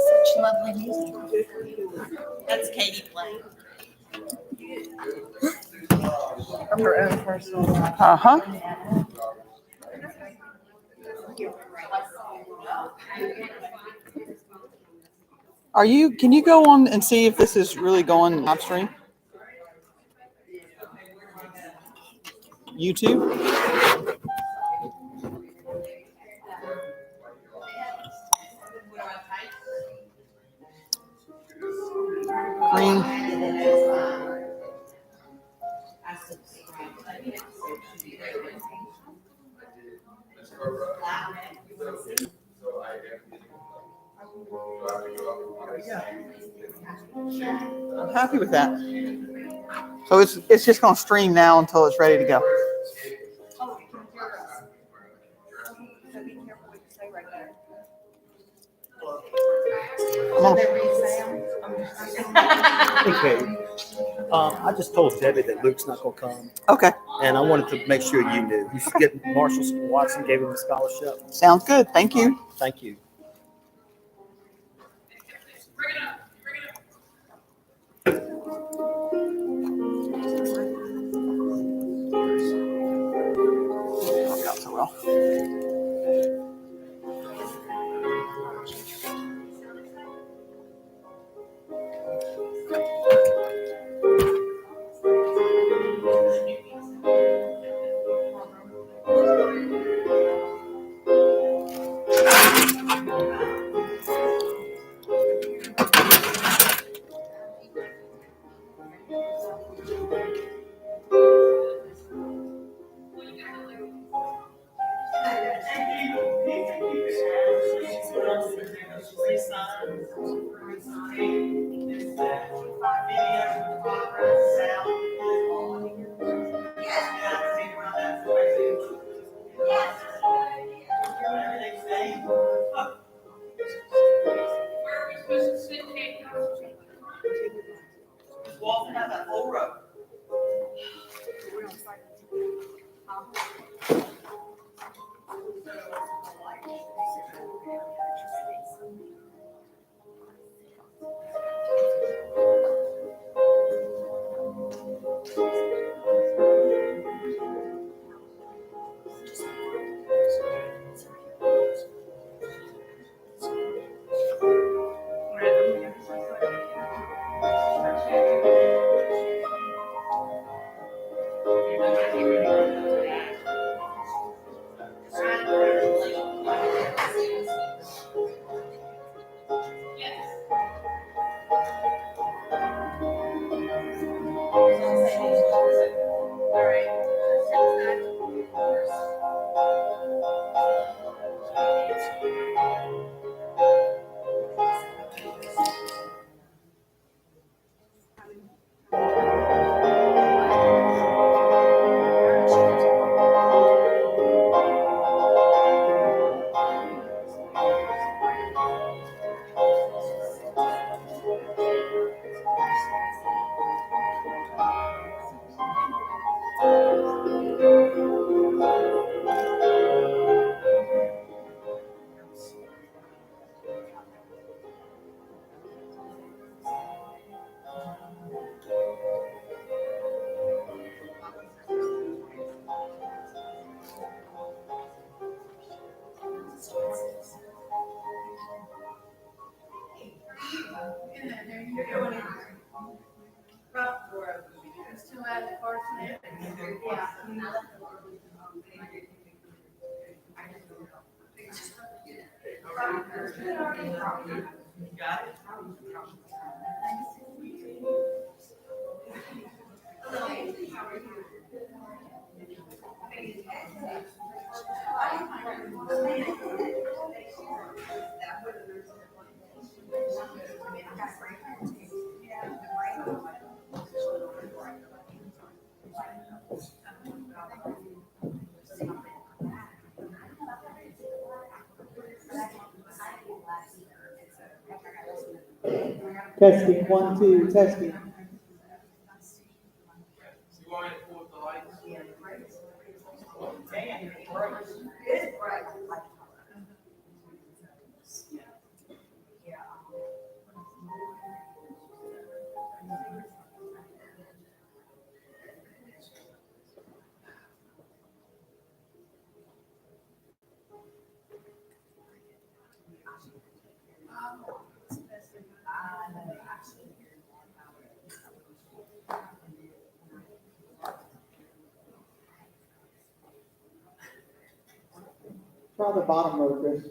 Such lovely music. That's Katie playing. From her own personal life. Uh-huh. Can you go on and see if this is really going live stream? YouTube? Green. I'm happy with that. So it's just going to stream now until it's ready to go. Okay. I just told Debbie that Luke's not going to come, Okay. and I wanted to make sure you knew. You should get Marshall Watson gave him a scholarship. Sounds good. Thank you. Thank you. Worked out so well. Testing, 1, 2, testing. Try the bottom row, Chris.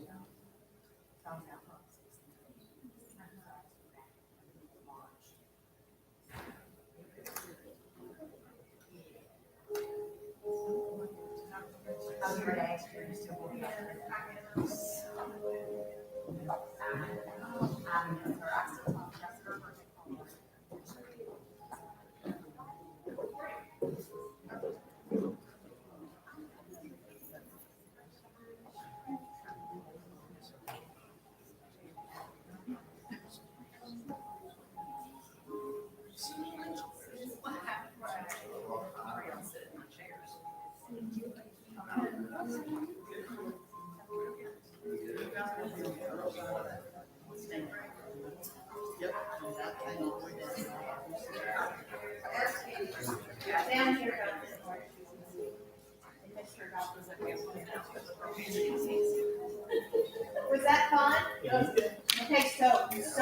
Was that fun? Okay, so. I just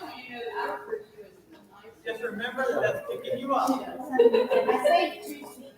want you to know that I refer to you as Just remember that that's picking you up. I say 2 seats.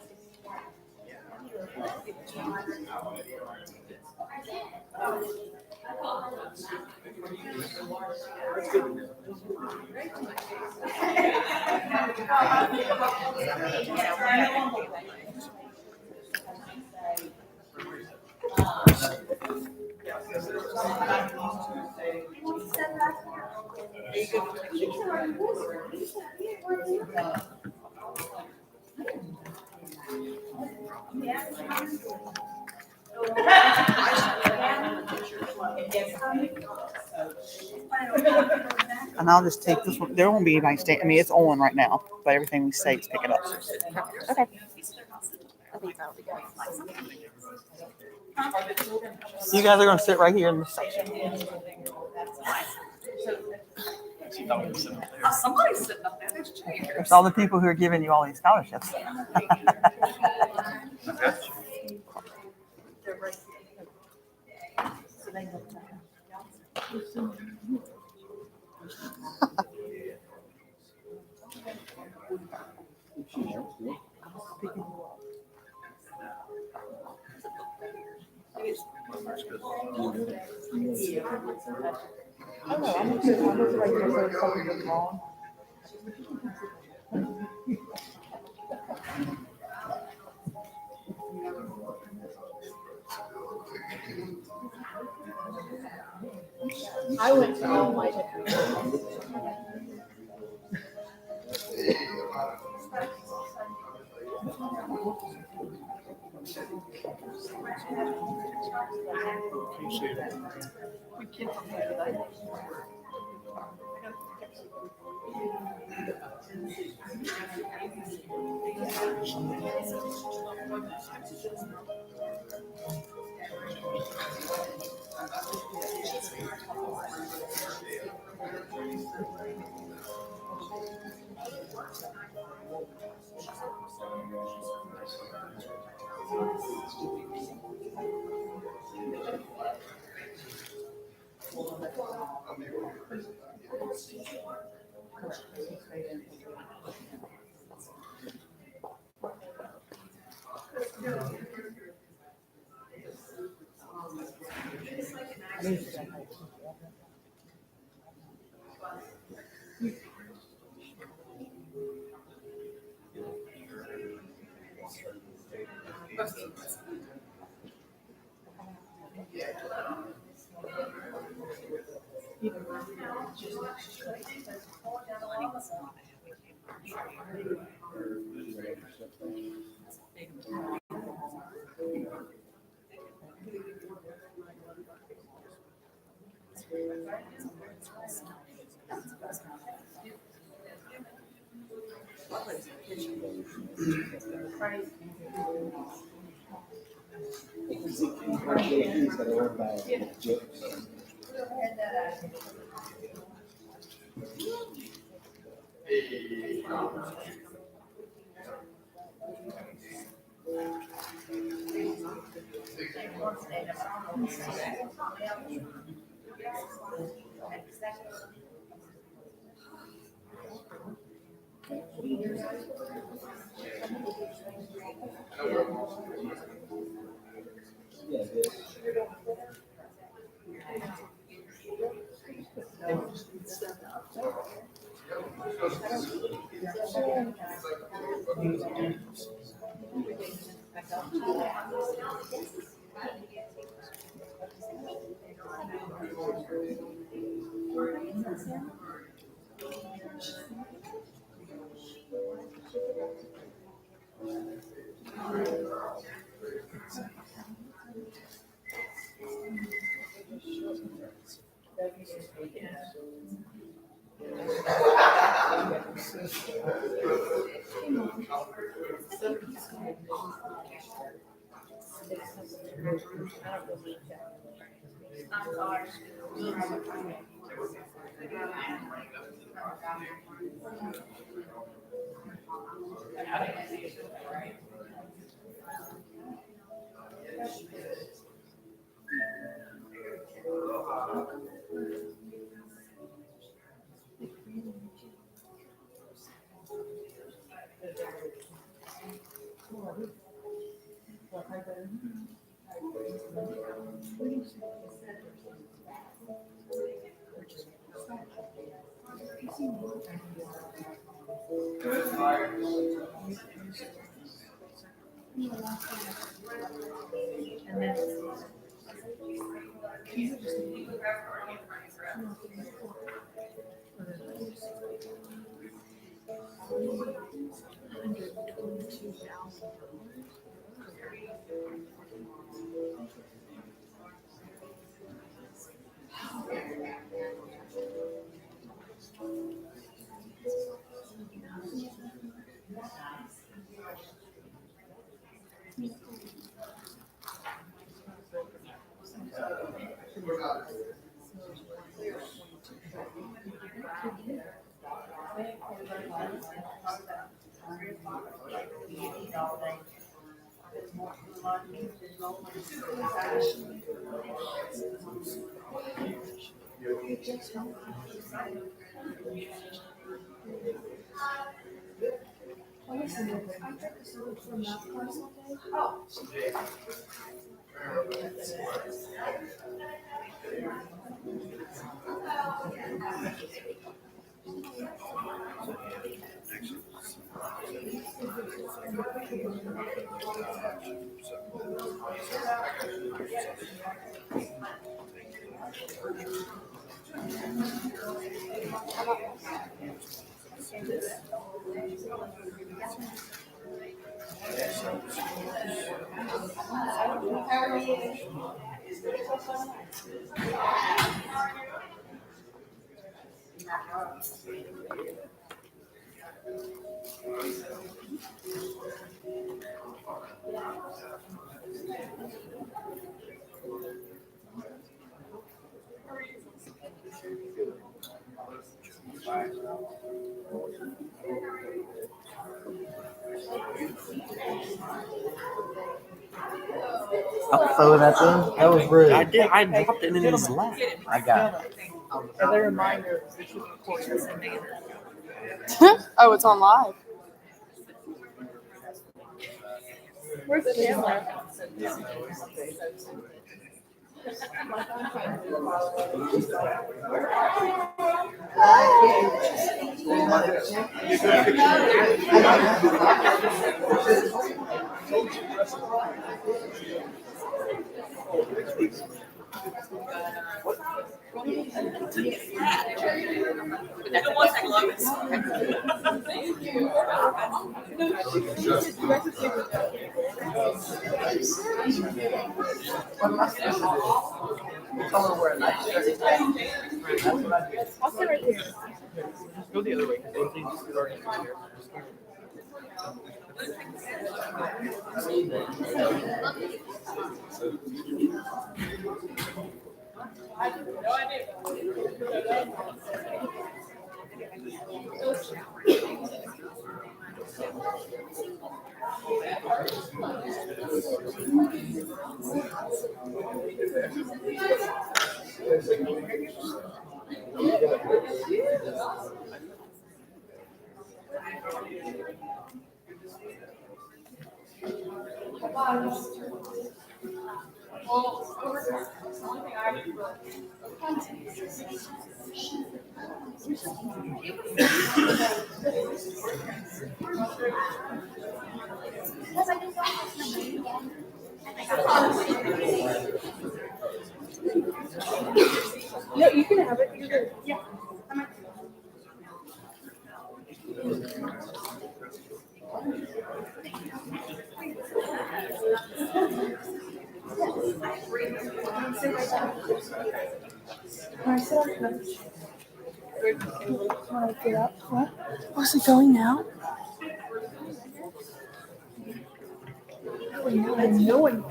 And I'll just take this one. There won't be anybody staying. I mean, it's on right now, but everything we say is picking up. Okay. I think that'll be good. You guys are going to sit right here in this section. Somebody's sitting up there. There's chairs. It's all the people who are giving you all these scholarships. I went to all my different. I'll throw that thing. That was rude. I did. I dropped it in his lap. I got it. As a reminder, we should record this. Oh, it's on live. Where's the camera? I'll sit right here. Go the other way. Everything's already here. No, you can have it. You're good. Yeah. Want to get up? What? Oh, is it going now? No one.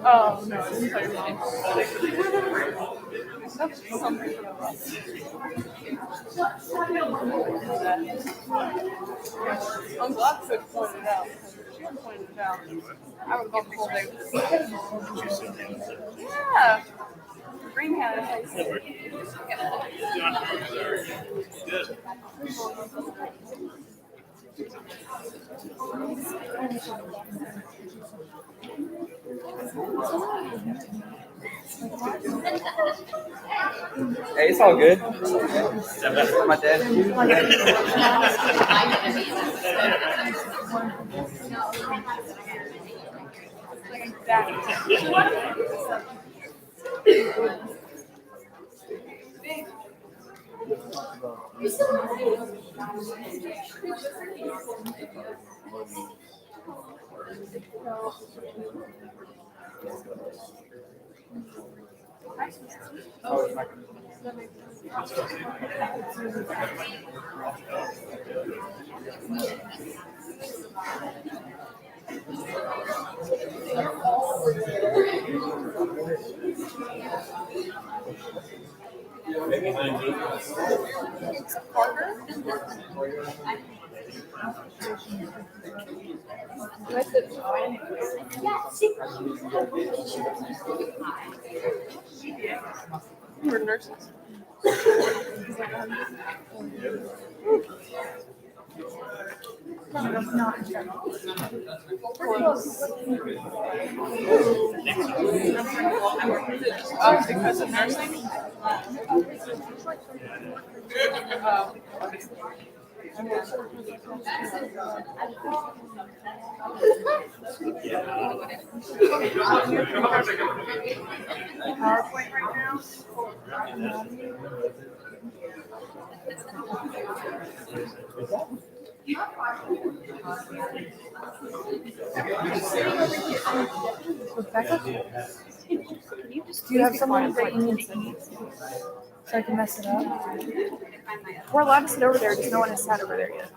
Oh, no, I didn't tell your mom. I'm glad Sid pointed it out. If she hadn't pointed it out, I would have gone the whole day with it. Yeah. Green had a face. Hey, it's all good. My dad. Like that. We're nurses. Oh, because of nursing? PowerPoint right now? Rebecca? Do you have someone that you need to eat so I can mess it up? We're allowed to sit over there, just no one has sat over there yet.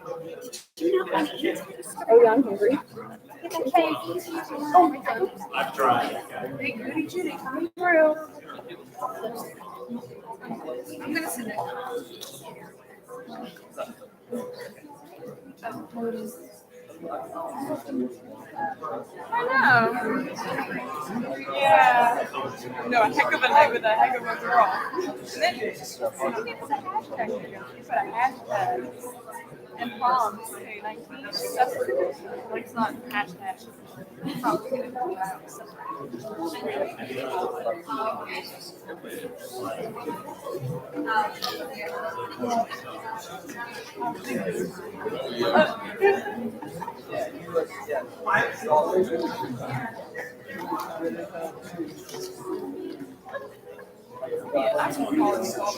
Oh yeah, I'm hungry. Oh my god. I've tried. Hey, Goody Judy, coming through. I'm gonna sit there. I know. Yeah. No, a heck of a night with a heck of a girl. And then you put a hashtag and prom say 19 separate. Like it's not hashtag. Yeah, that's what college is called.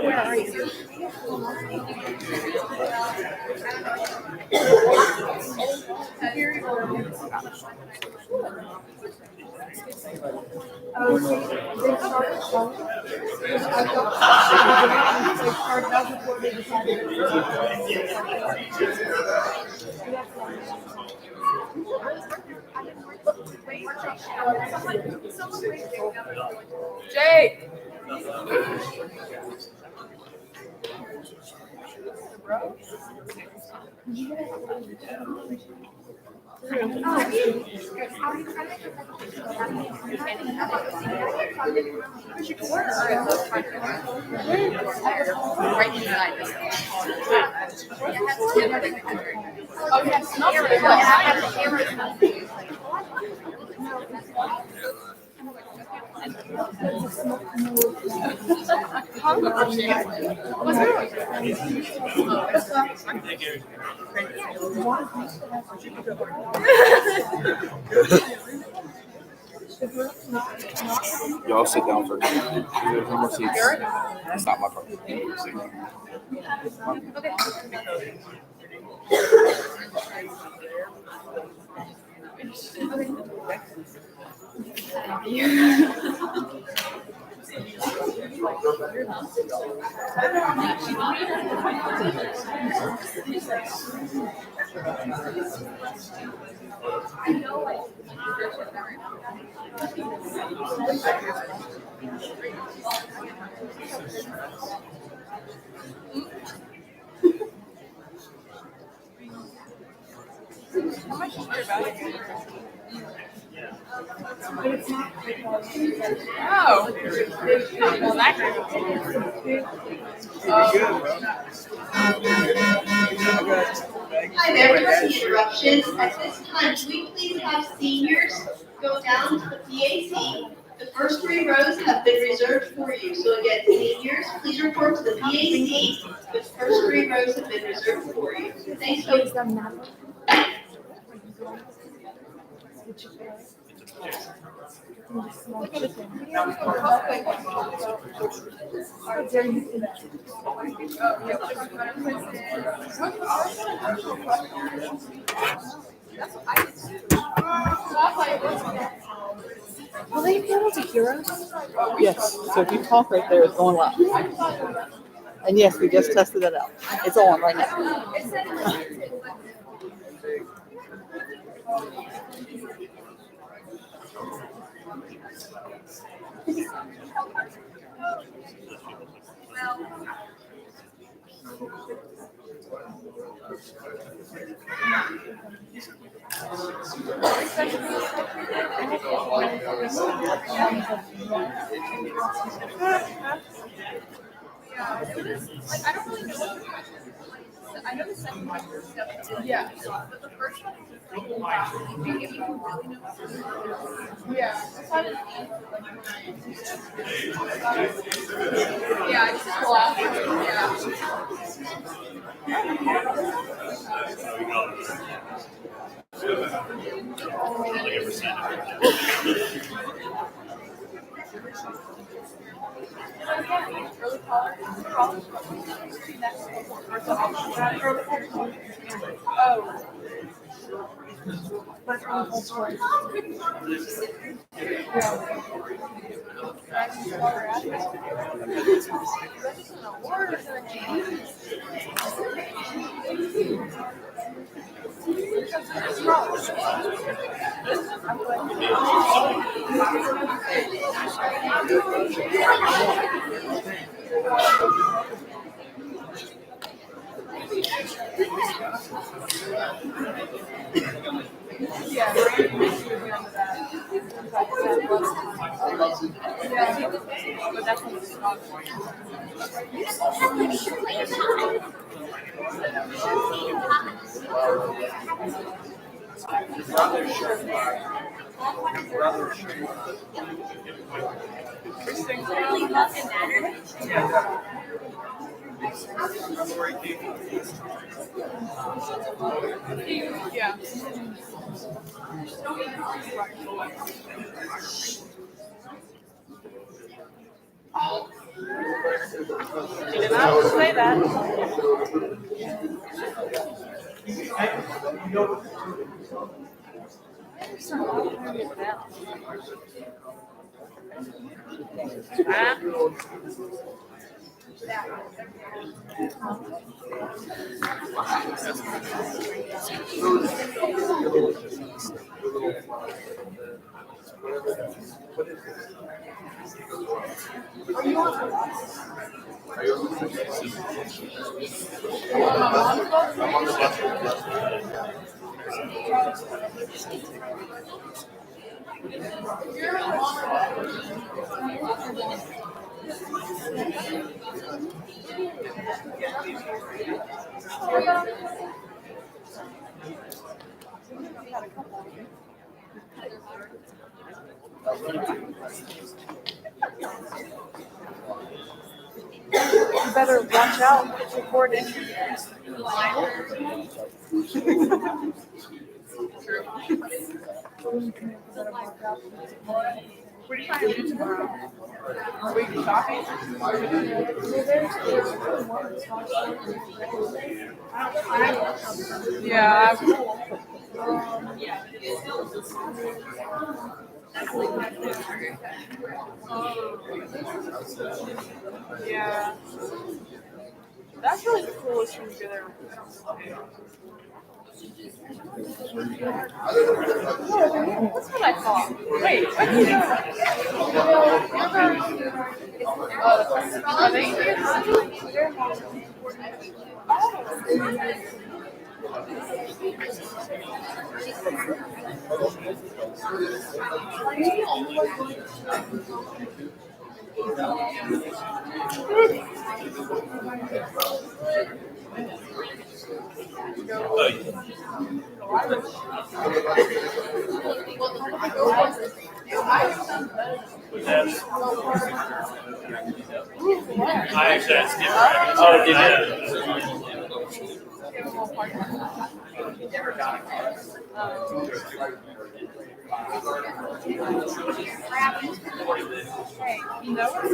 Where are you? Jake. Right inside this. Oh, yes. Not really. Y'all sit down first. There's no more seats. It's not my problem. How much is your value? Oh. Well, that Hi there, we're having interruptions. At this time, can we please have seniors go down to the PAC? The first 3 rows have been reserved for you. So again, seniors, please report to the PAC. The first 3 rows have been reserved for you. Thank you. Will they be able to hear us? Yes. So if you talk right there, it's going loud. And yes, we just tested it out. It's on right now. Like, I don't really know what the question is. I know the second one is stuff. Yeah. But the first one is just like, wow, if you really know what Yeah. Yeah, I just laughed. Yeah. Yeah. She did not say that. You better watch out. It's recording. What are you trying to do tomorrow? Are we shopping? Yeah. Yeah. That's really the coolest thing to do there. That's what I thought. Wait, what are you doing? Are they here? I actually had skipped right. Oh, did Hey, you know what?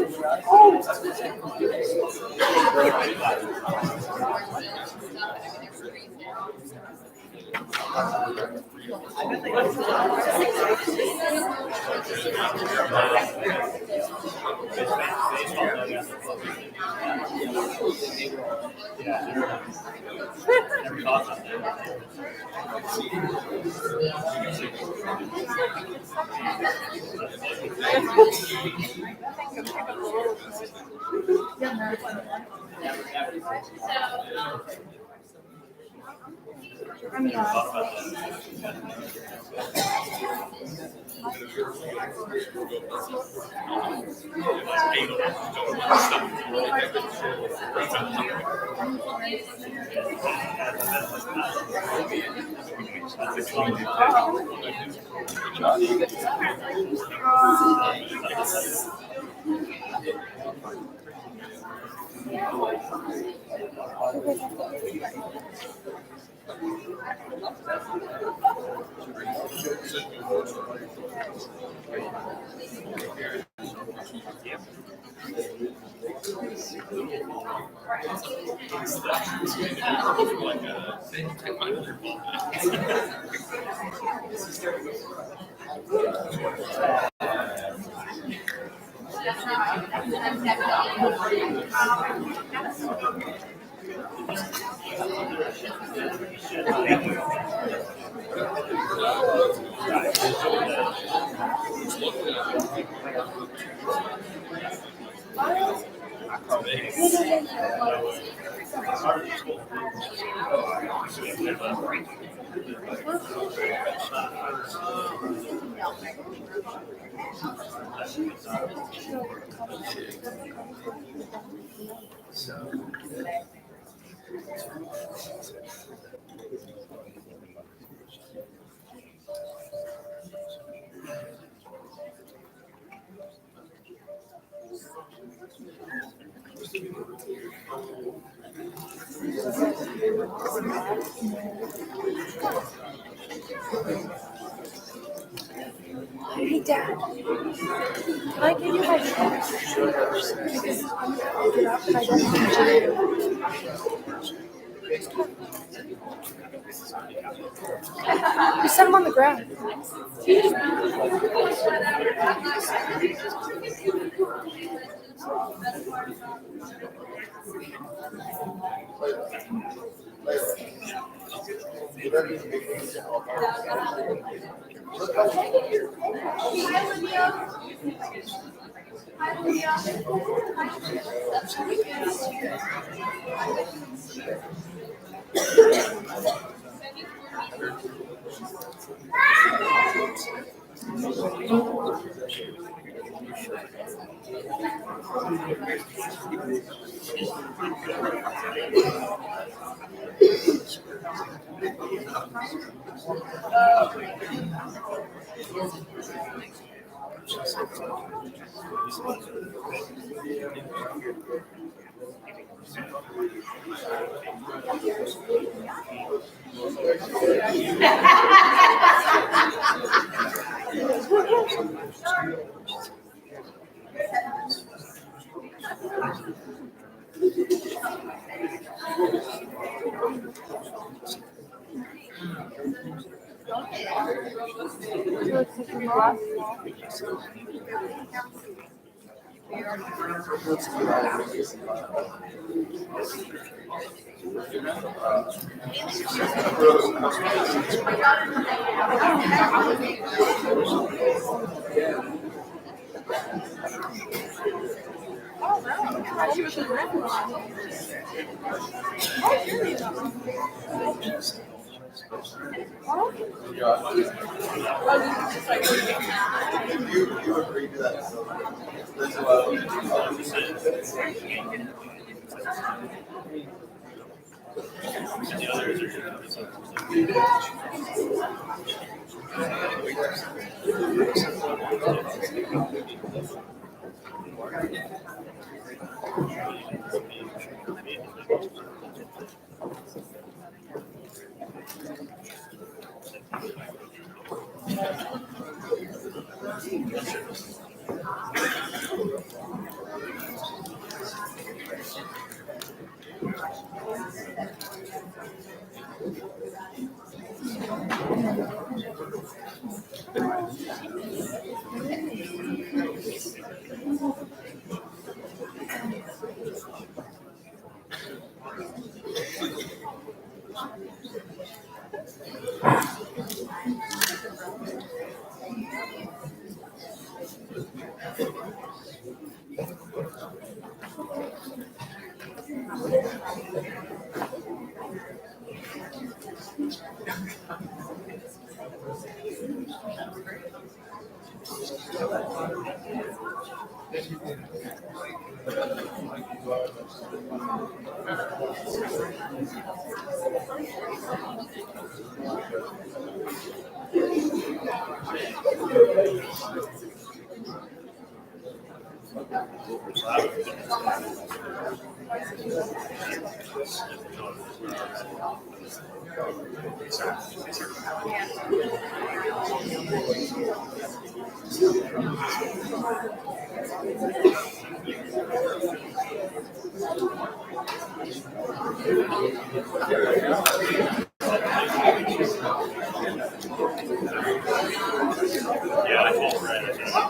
Hey, Dad. Can I give you my phone? Because I'm gonna get up and I don't have to. You set them on the ground. Yeah, I told Brad, I said,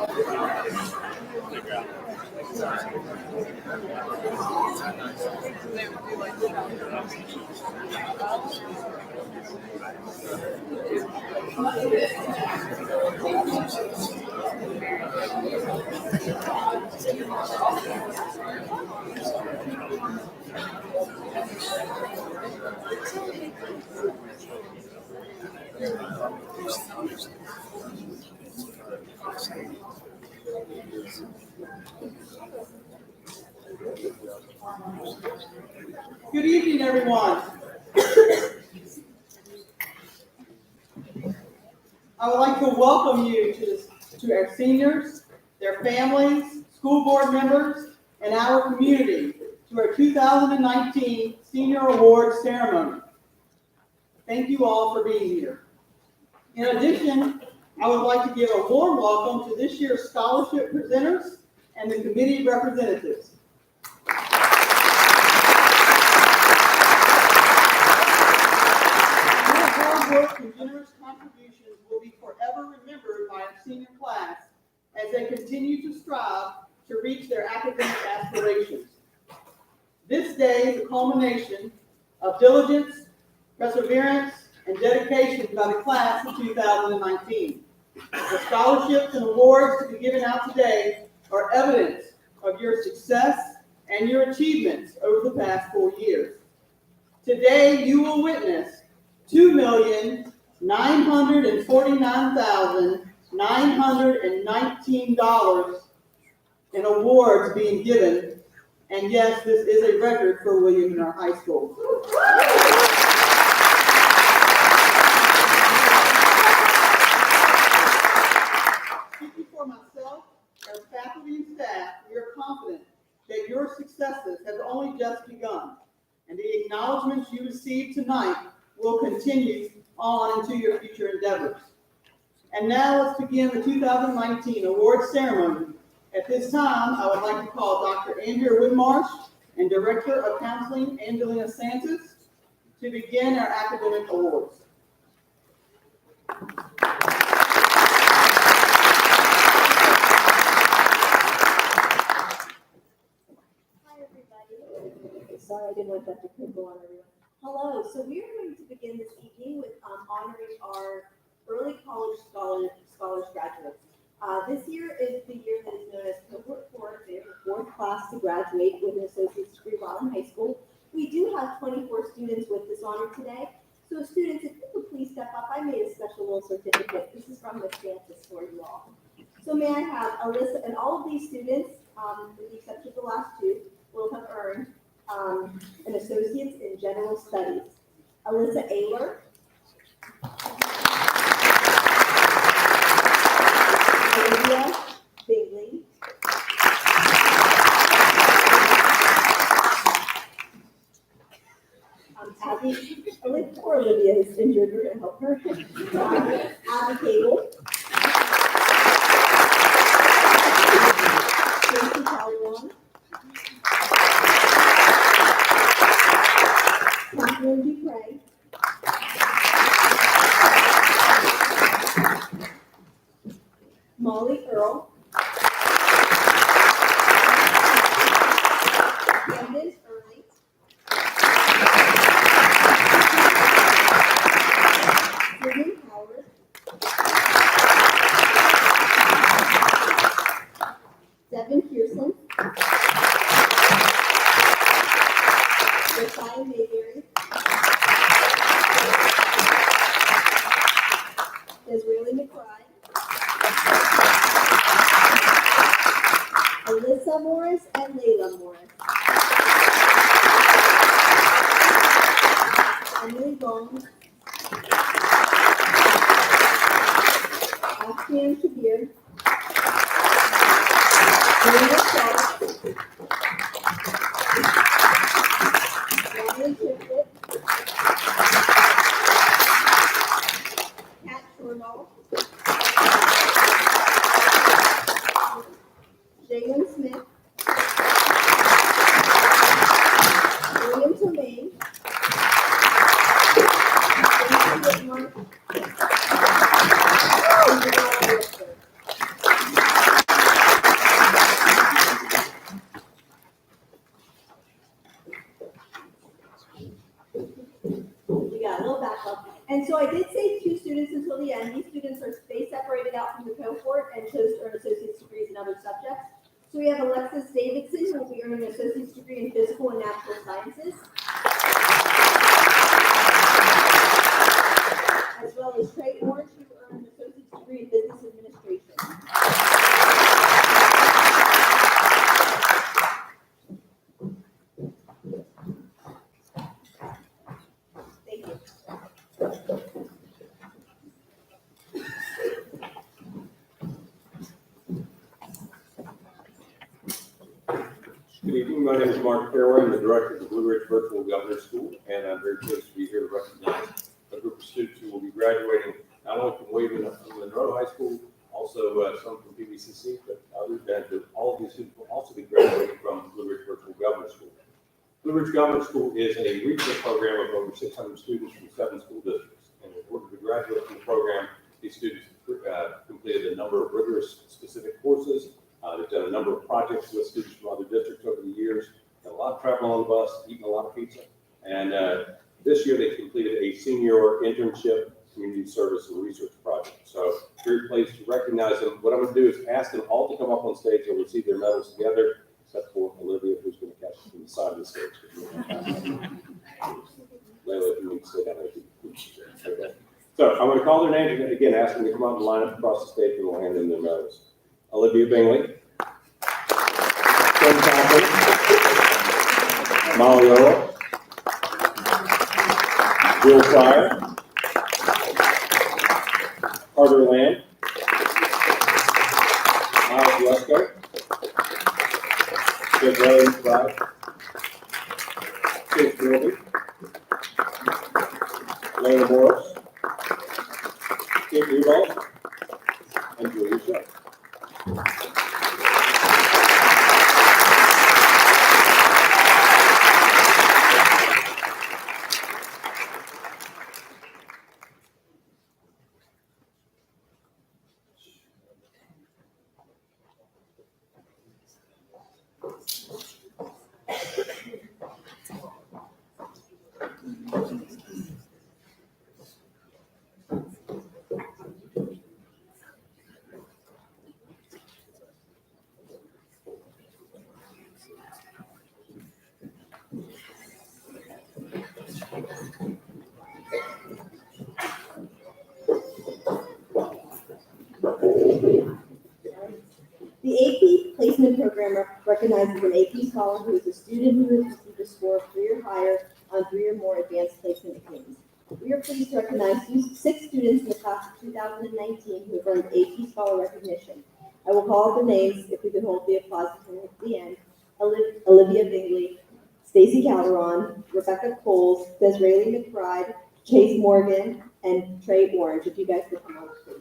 Good evening, everyone. I would like to welcome you to our seniors, their families, school board members, and our community to our 2019 Senior Awards Ceremony. Thank you all for being here. In addition, I would like to give a warm welcome to this year's scholarship presenters and the committee representatives. work and generous contributions will be forever remembered by our senior class as they continue to strive to reach their academic aspirations. This day is a culmination of diligence, perseverance, and dedication by the class of 2019. The scholarships and awards to be given out today are evidence of your success and your achievements over the past 4 years. Today, you will witness $2,949,919 in awards being given. And yes, this is a record for William Menard High School. Speaking for myself, our faculty and staff, we are confident that your successes have only just begun, and the acknowledgments you receive tonight will continue on into your future endeavors. And now let's begin the 2019 award ceremony. At this time, I would like to call Dr. Andrea Woodmarsh and Director of Counseling, Angelina Santos, to begin our academic awards. Sorry, I didn't want that to crinkle on everyone. Hello, so we are going to begin this evening with honoring our early college scholars graduates. This year is the year that is known as Cohort 4. They are the fourth class to graduate with an associate's degree while in high school. We do have 24 students with this honor today. So students, if you would please step up, I made a special little certificate. This is from the Santos for you all. So may I have Alyssa, and all of these students, with the exception of the last two, will have earned an associate's in general studies. Alyssa Ayler, Olivia Bigley, Abby, poor Olivia is injured, we're going to help her. Abby Cable, Tracy Calderon, Catherine Dupre, Molly Earl, Camden Early, Susan Howard, Devin Pearson, Josiah Mayberry, Israeli McBride, Alyssa Morris, and Layla Morris. Emily Bones, Ashton Kabir, Linda Shaw, Ryan Triplett, Kat Shornall, Jalen Smith, William Tomei, Jason Whitmore, and Janelle Whistler. We got a little backup. And so I did say 2 students until the end. These students are separated out from the cohort and chose to earn associate's degrees in other subjects. So we have Alexis Davidson, who will be earning an associate's degree in physical and natural sciences, as well as Trey Orange, who earned an associate's degree in business administration. Thank you. Good evening. My name is Mark Fairway. I'm the director of the Blue Ridge Virtual Governor's School, and I'm very pleased to be here to recognize a group of students who will be graduating not only from William Monroe High School, also some from PVCC, but others, and all of these students will also be graduating from Blue Ridge Virtual Governor's School. Blue Ridge Governor's School is a regional program of over 600 students from 7 school districts, and in order graduate from the program. These students completed a number of rigorous specific courses. They've done a number of projects with students from other districts over the years. Done a lot of travel on the bus, eaten a lot of pizza. And this year they completed a senior internship, community service, and research project. So very pleased to recognize them. What I'm going to do is ask them all to come up on stage and receive their medals together, except for Olivia, who's going to catch it from the side of the stage. Layla, you need to stay down there. Okay. So I'm going to call their names and again ask them to come up and line up across the stage and we'll hand them their medals. Olivia Bingley, Tim Cochran, Molly Earl, Bill Fryer, Carter Lamb, Miles Lesko, Jed Rose Bride, Chase Gilby, Lana Morris, Kate Rudolph, and Julia Shutt. The AP Placement Program recognizes an AP scholar who is a student who has received a score of 3 or higher on 3 or more advanced placement exams. We are pleased to recognize 6 students in the class of 2019 who have earned AP scholar recognition. I will call out the names if we could hold the applause until the end. Olivia Bingley, Stacy Calderon, Rebecca Coles, Desiree McBride, Chase Morgan, and Trey Orange. If you guys could come on, please.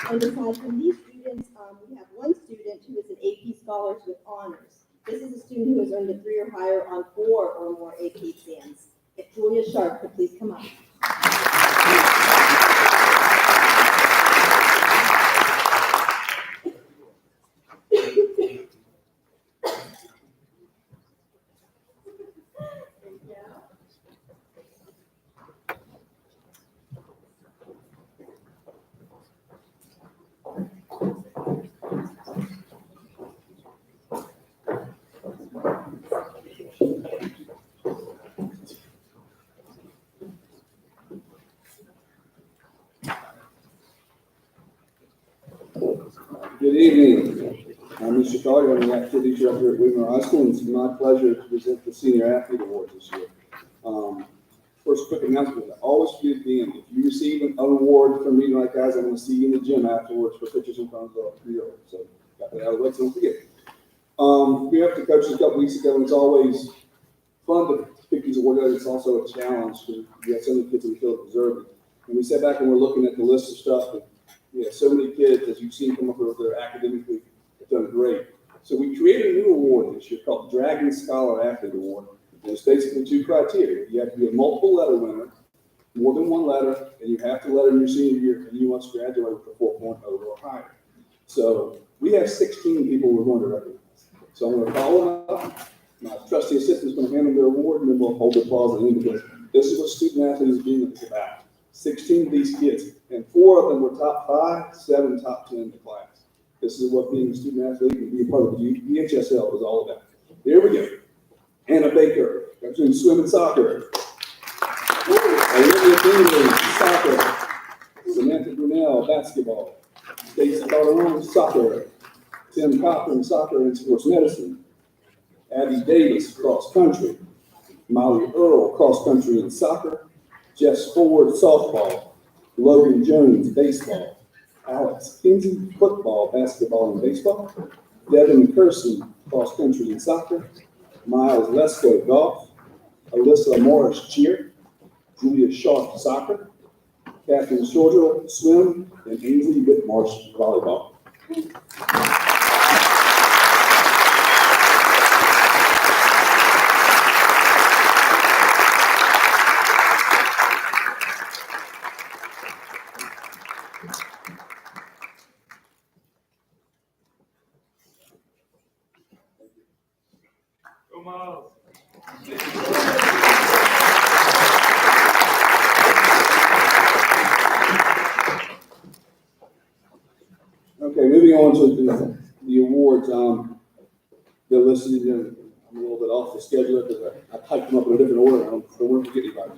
And aside from these students, we have one student who is an AP Scholars with honors. This is a student who has earned a 3 or higher on 4 or more AP exams. If Julia Sharp could please come up. Good evening. I'm Mr. Collier. I'm the activities director at Weaver High School, and it's my pleasure to present the Senior Athlete Award this year. First, quick announcement. Always be at the end. If you receive an award from me like guys, I'm going to see you in the gym afterwards for pictures in front of the field. So, got that out of the way, so don't forget. We have to coach a couple weeks ago, and it's always fun to pick these awards out. It's also a challenge because we have so many kids in the field deserving. And we sat back and we're looking at the list of stuff. And, yeah, so many kids, as you've seen come up with their academically, have done great. So we created a new award this year called Dragon Scholar Athlete Award. And it's basically 2 criteria. You have to be a multiple letter winner, more than 1 letter, and you have to letter in your senior year, and you must graduate with a 4.0 or higher. So we have 16 people we're going to recognize. So I'm going to call them up. My trusty assistant is going to hand them their award, and then we'll hold the applause at the end because this is what student athletes being about. 16 of these kids, and 4 of them were top 5, 7 top 10 in the class. This is what being a student athlete and being part of the UHSL is all about. Here we go. Anna Baker, between swim and soccer. Olivia Bingley, soccer. Samantha Brunel, basketball. Stacey Calderon, soccer. Tim Cochran, soccer and sports medicine. Abby Davis, cross country. Molly Earl, cross country and soccer. Jess Ford, softball. Logan Jones, baseball. Alex Kinsey, football, basketball, and baseball. Devin Curson, cross country and soccer. Miles Lesko, golf. Alyssa Morris, cheer. Julia Sharp, soccer. Catherine Shorter, swim. And Ainsley Whitmarsh, volleyball. on to the awards, they're listed, I'm a little bit off the schedule because I typed them up in a different order. I don't want to forget anybody.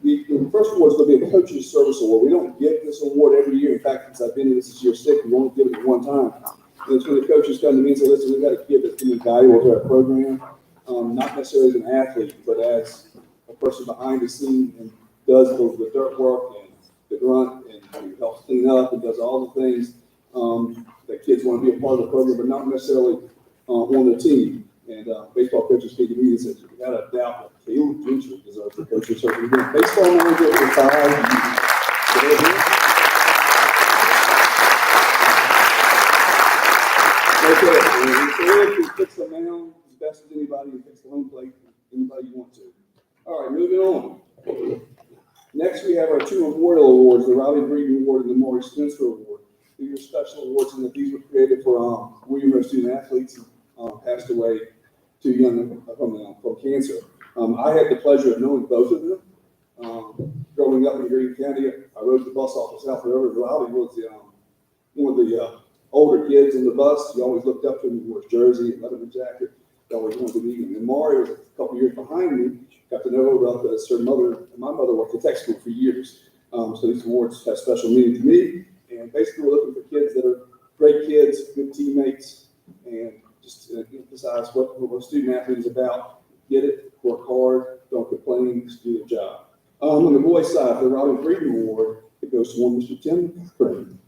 The first award is going to be a Coaches Service Award. We don't give this award every year. In fact, since I've been here, this is year 6, we've only given it one time. And it's when the coaches come to me and say, listen, we've got a kid that's been valuable to our program, not necessarily as an athlete, but as a person behind the scene and does the dirt work and the grunt and helps clean up and does all the things that kids want to be a part of the program, but not necessarily on the team. And baseball coaches came to me and said, without a doubt, Caleb Gentry deserves the coaching service. Again, baseball manager for 5 years. Okay, he fits the mound as best as anybody, he fits the home plate, anybody you want to. All right, moving on. Next, we have our 2 memorial awards, the Riley Breeden Award and the Maurice Spencer Award. These are special awards, and that these were created for William Rowe student athletes who passed away too young from cancer. I had the pleasure of knowing both of them. Growing up in Greene County, I rode the bus off the South River. Riley was one of the older kids on the bus. You always looked up to him. He wore his jersey and leather jacket. You always wanted to meet him. And Maury was a couple years behind me. Got to know her well because her mother and my mother worked at tech school for years. So these awards have special meaning to me. And basically, we're looking for kids that are great kids, good teammates, and just emphasize what a student athlete is about. Get it, work hard, don't complain, just do the job. On the boys' side, the Riley Breeden Award, it goes to one Mr. Tim Crane.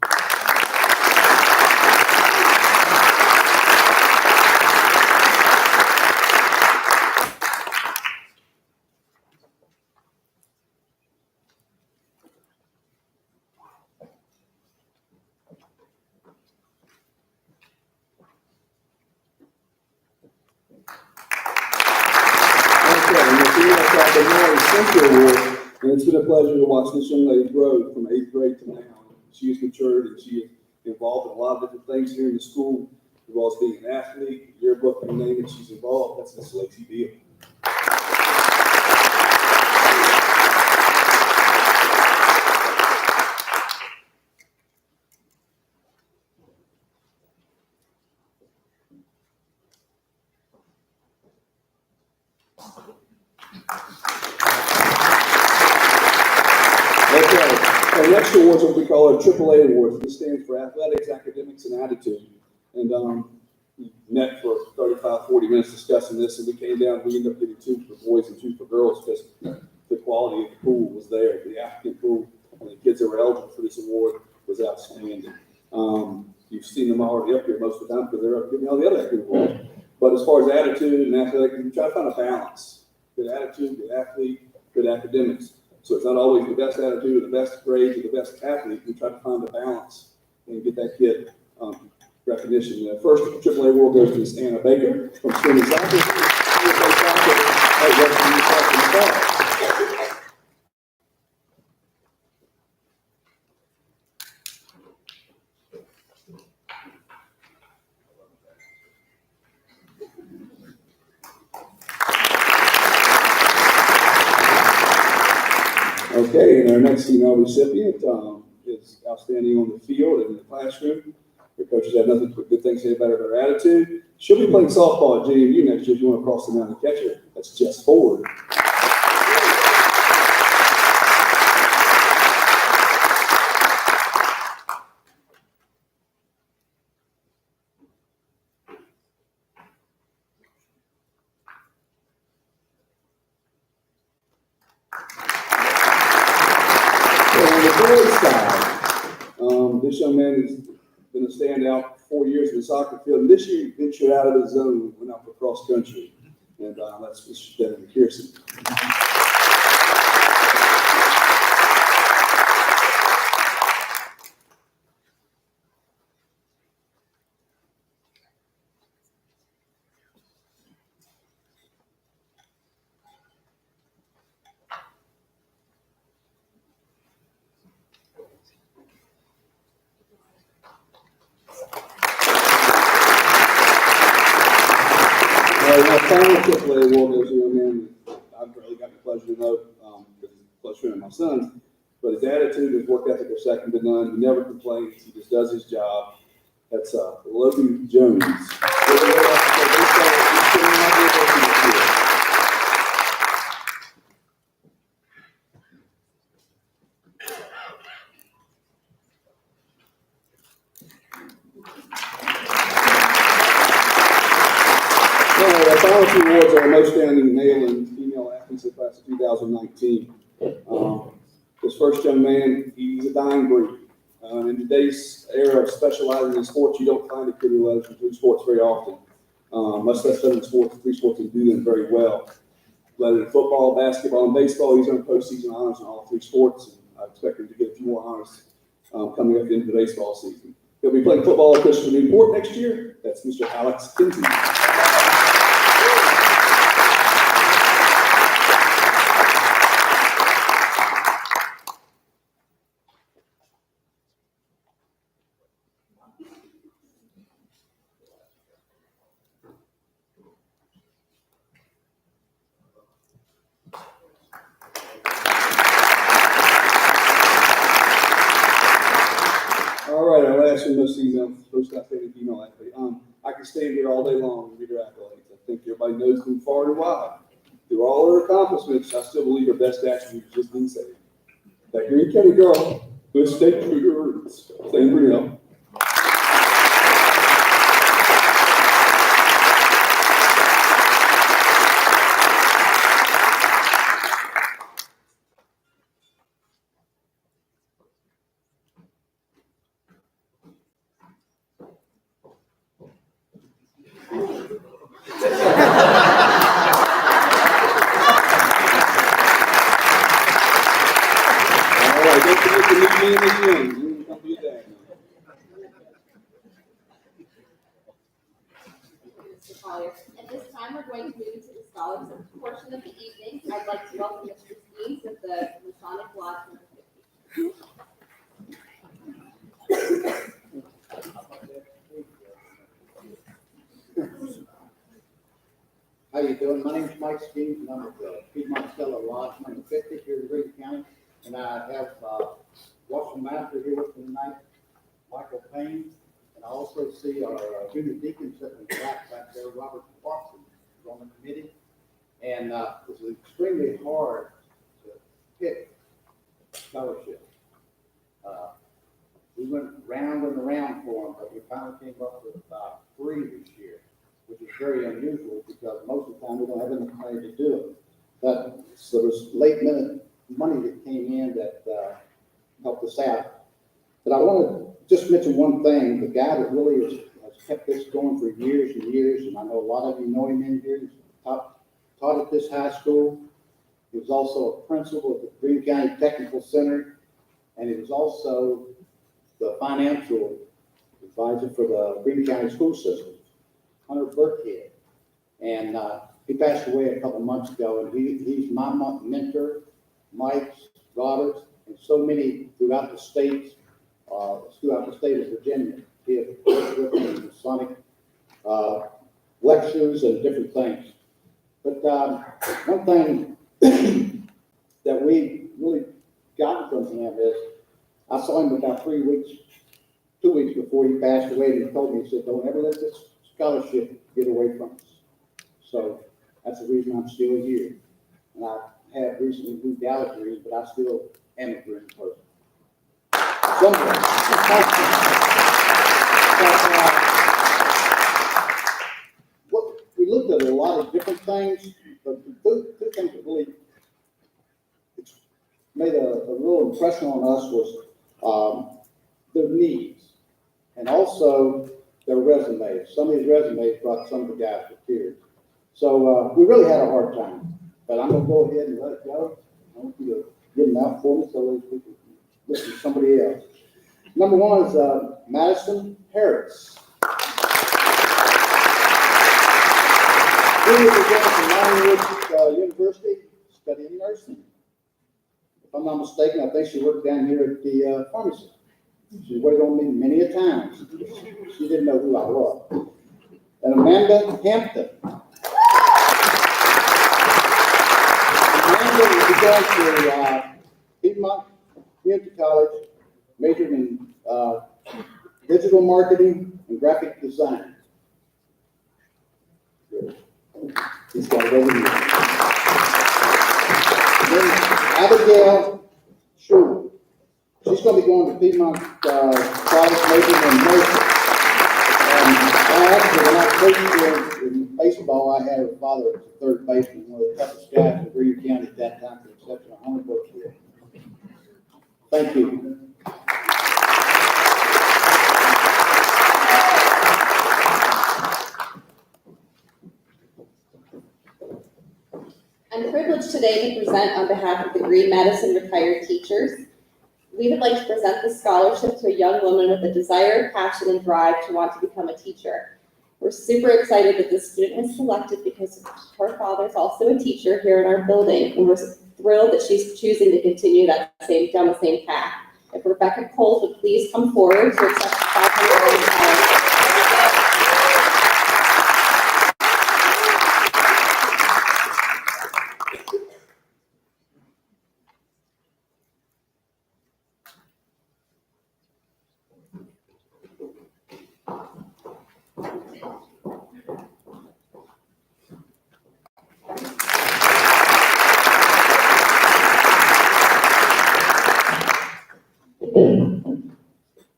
And it's been a pleasure to watch this young lady grow from 8th grade to now. She has matured and she is involved in a lot of different things here in the school, as well as being an athlete, yearbook, you name it, she's involved. That's Miss Lacey Deal. Our next awards are what we call our AAA awards. This stands for Athletics, Academics, and Attitude. And we met for 35, 40 minutes discussing this, and we came down, we ended up getting 2 for boys and 2 for girls because the quality of the pool was there. The applicant pool and the kids that were eligible for this award was outstanding. You've seen them already up here most of the time because they're up giving all the other active awards. But as far as attitude and athletics, we try to find a balance. Good attitude, good athlete, good academics. So it's not always the best attitude or the best grades or the best athlete. We try to find a balance and get that kid recognition. The first AAA award goes to Miss Anna Baker from swimming soccer. Okay, and our next female recipient is outstanding on the field and in the classroom. Her coaches have nothing but good things to say about her attitude. She'll be playing softball at JMU next year if you want to cross the mountain and catch her. That's Jess Ford. This young man has been a standout for 4 years in the soccer field. And this year, he ventured out of his zone, went out for cross country. And that's Mr. Devin McPherson. My final AAA award goes to a young man I've really got the pleasure to know because he's a close friend of my son's. But his attitude, his work ethic are second to none. He never complains. He just does his job. That's Logan Jones. Our final two awards are most outstanding male and female athletes of the class of 2019. This first young man, he's a dying breed. In today's era of specializing in sports, you don't find a kid who loves to do sports very often. Much less other sports, three sports, and do them very well. Whether in football, basketball, and baseball, he's earned postseason honors in all three sports. And I expect him to get a few more honors coming up at the end of the baseball season. He'll be playing football at Christopher Newport next year. That's Mr. Alex Kinsey. All right, our last one, most outstanding female athlete. I could stand here all day long and read her accolades. I think everybody knows them far and wide. Through all her accomplishments, I still believe her best attribute is just being safe. That Green County girl who has stayed true to her roots. Sam Brunel. Mr. Collier. At this time, we're going to move into the scholarship portion of the evening. I'd like to welcome Mr. Steves of the Masonic Lodge number 50. How you doing? My name is Mike Steves, and I'm at the Piedmont Stellar Lodge number 50 here in Green County. And I have Washington Master here with me tonight, Michael Payne, and I also see our junior deacon sitting in the back there, Robert Watson, is on the committee. And it was extremely hard to pick scholarship. We went round and around for them, but we finally came up with about 3 this year, which is very unusual because most of the time we don't have enough money to do it. But so there was late minute money that came in that helped us out. But I want to just mention one thing. The guy that really has kept this going for years and years, and I know a lot of you know him in here, he's taught at this high school. He was also a principal at the Green County Technical Center, and he was also the financial advisor for the Green County school system, Hunter Burkhead. And he passed away a couple months ago, and he's my mentor, Mike's, Robert's, and so many throughout the state of Virginia. He has worked with me in Masonic lectures and different things. But one thing that we really got from him is, I saw him about 2 weeks before he passed away, and he told me, he said, don't ever let this scholarship get away from us. So that's the reason I'm still here. And I have recently moved out of Green, but I still am a Green person. We looked at a lot of different things, but the two things that really made a real impression on us was their needs and also their resumes. Some of these resumes brought some of the guys to tears. So we really had a hard time, but I'm gonna go ahead and let it go. I want you to get them out for me so that we can listen to somebody else. Number one is Madison Harris. She is from Ironwood University studying nursing. If I'm not mistaken, I think she worked down here at the pharmacy. She waited on me many a time. She didn't know who I was. And Amanda Hampton. Amanda is going to Piedmont Community College, majored in digital marketing, and graphic design. Good. He's got it over here. Then Abigail Schuler. She's going to be going to Piedmont College majoring in nursing. I actually, when I coached in baseball, I had a father as a third baseman, one of the toughest guys in Greene County at that time, for the exception of Hunter Brookfield. Thank you. I'm privileged today to present on behalf of the Green Madison retired teachers. We would like to present this scholarship to a young woman with a desire, passion, and drive to want to become a teacher. We're super excited that this student was selected because her father is also a teacher here in our building, and we're thrilled that she's choosing to continue down the same path. If Rebecca Coles would please come forward to accept the $500.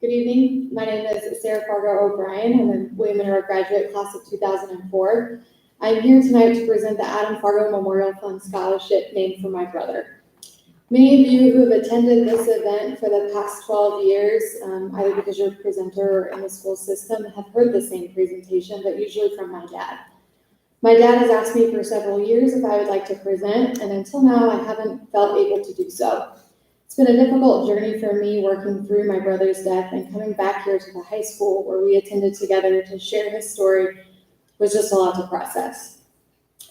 Good evening. My name is Sarah Fargo O'Brien. I'm a William Monroe graduate class of 2004. I'm here tonight to present the Adam Fargo Memorial Fund Scholarship named for my brother. Many of you who have attended this event for the past 12 years, either because you're a presenter or in the school system, have heard the same presentation, but usually from my dad. My dad has asked me for several years if I would like to present, and until now I haven't felt able to do so. It's been a difficult journey for me working through my brother's death, and coming back here to the high school where we attended together to share his story was just a lot to process.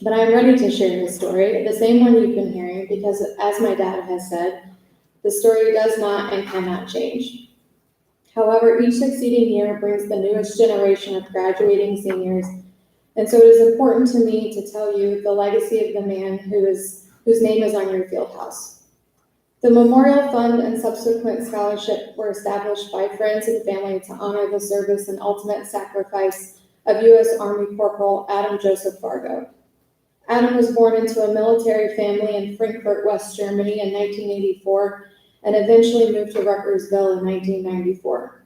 But I'm ready to share his story, the same one you've been hearing, because as my dad has said, the story does not and cannot change. However, each succeeding year brings the newest generation of graduating seniors, and so it is important to me to tell you the legacy of the man whose name is on your field house. The Memorial Fund and subsequent scholarship were established by friends and family to honor the service and ultimate sacrifice of U.S. Army Corporal Adam Joseph Fargo. Adam was born into a military family in Frankfurt, West Germany in 1984 and eventually moved to Ruckersville in 1994.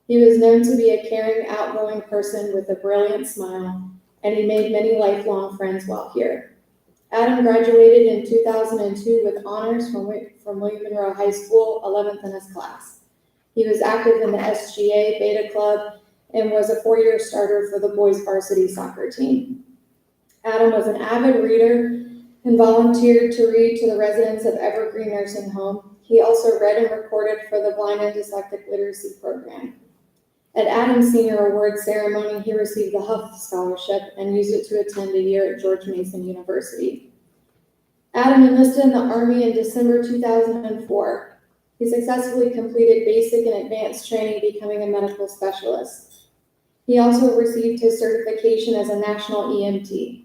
He was known to be a caring, outgoing person with a brilliant smile, and he made many lifelong friends while here. Adam graduated in 2002 with honors from William Monroe High School, 11th in his class. He was active in the SGA Beta Club and was a four-year starter for the boys varsity soccer team. Adam was an avid reader and volunteered to read to the residents of Evergreen Nursing Home. He also read and recorded for the Blind and Dyslexic Literacy Program. At Adam's senior award ceremony, he received the Huff Scholarship and used it to attend a year at George Mason University. Adam enlisted in the Army in December 2004. He successfully completed basic and advanced training, becoming a medical specialist. He also received his certification as a national EMT.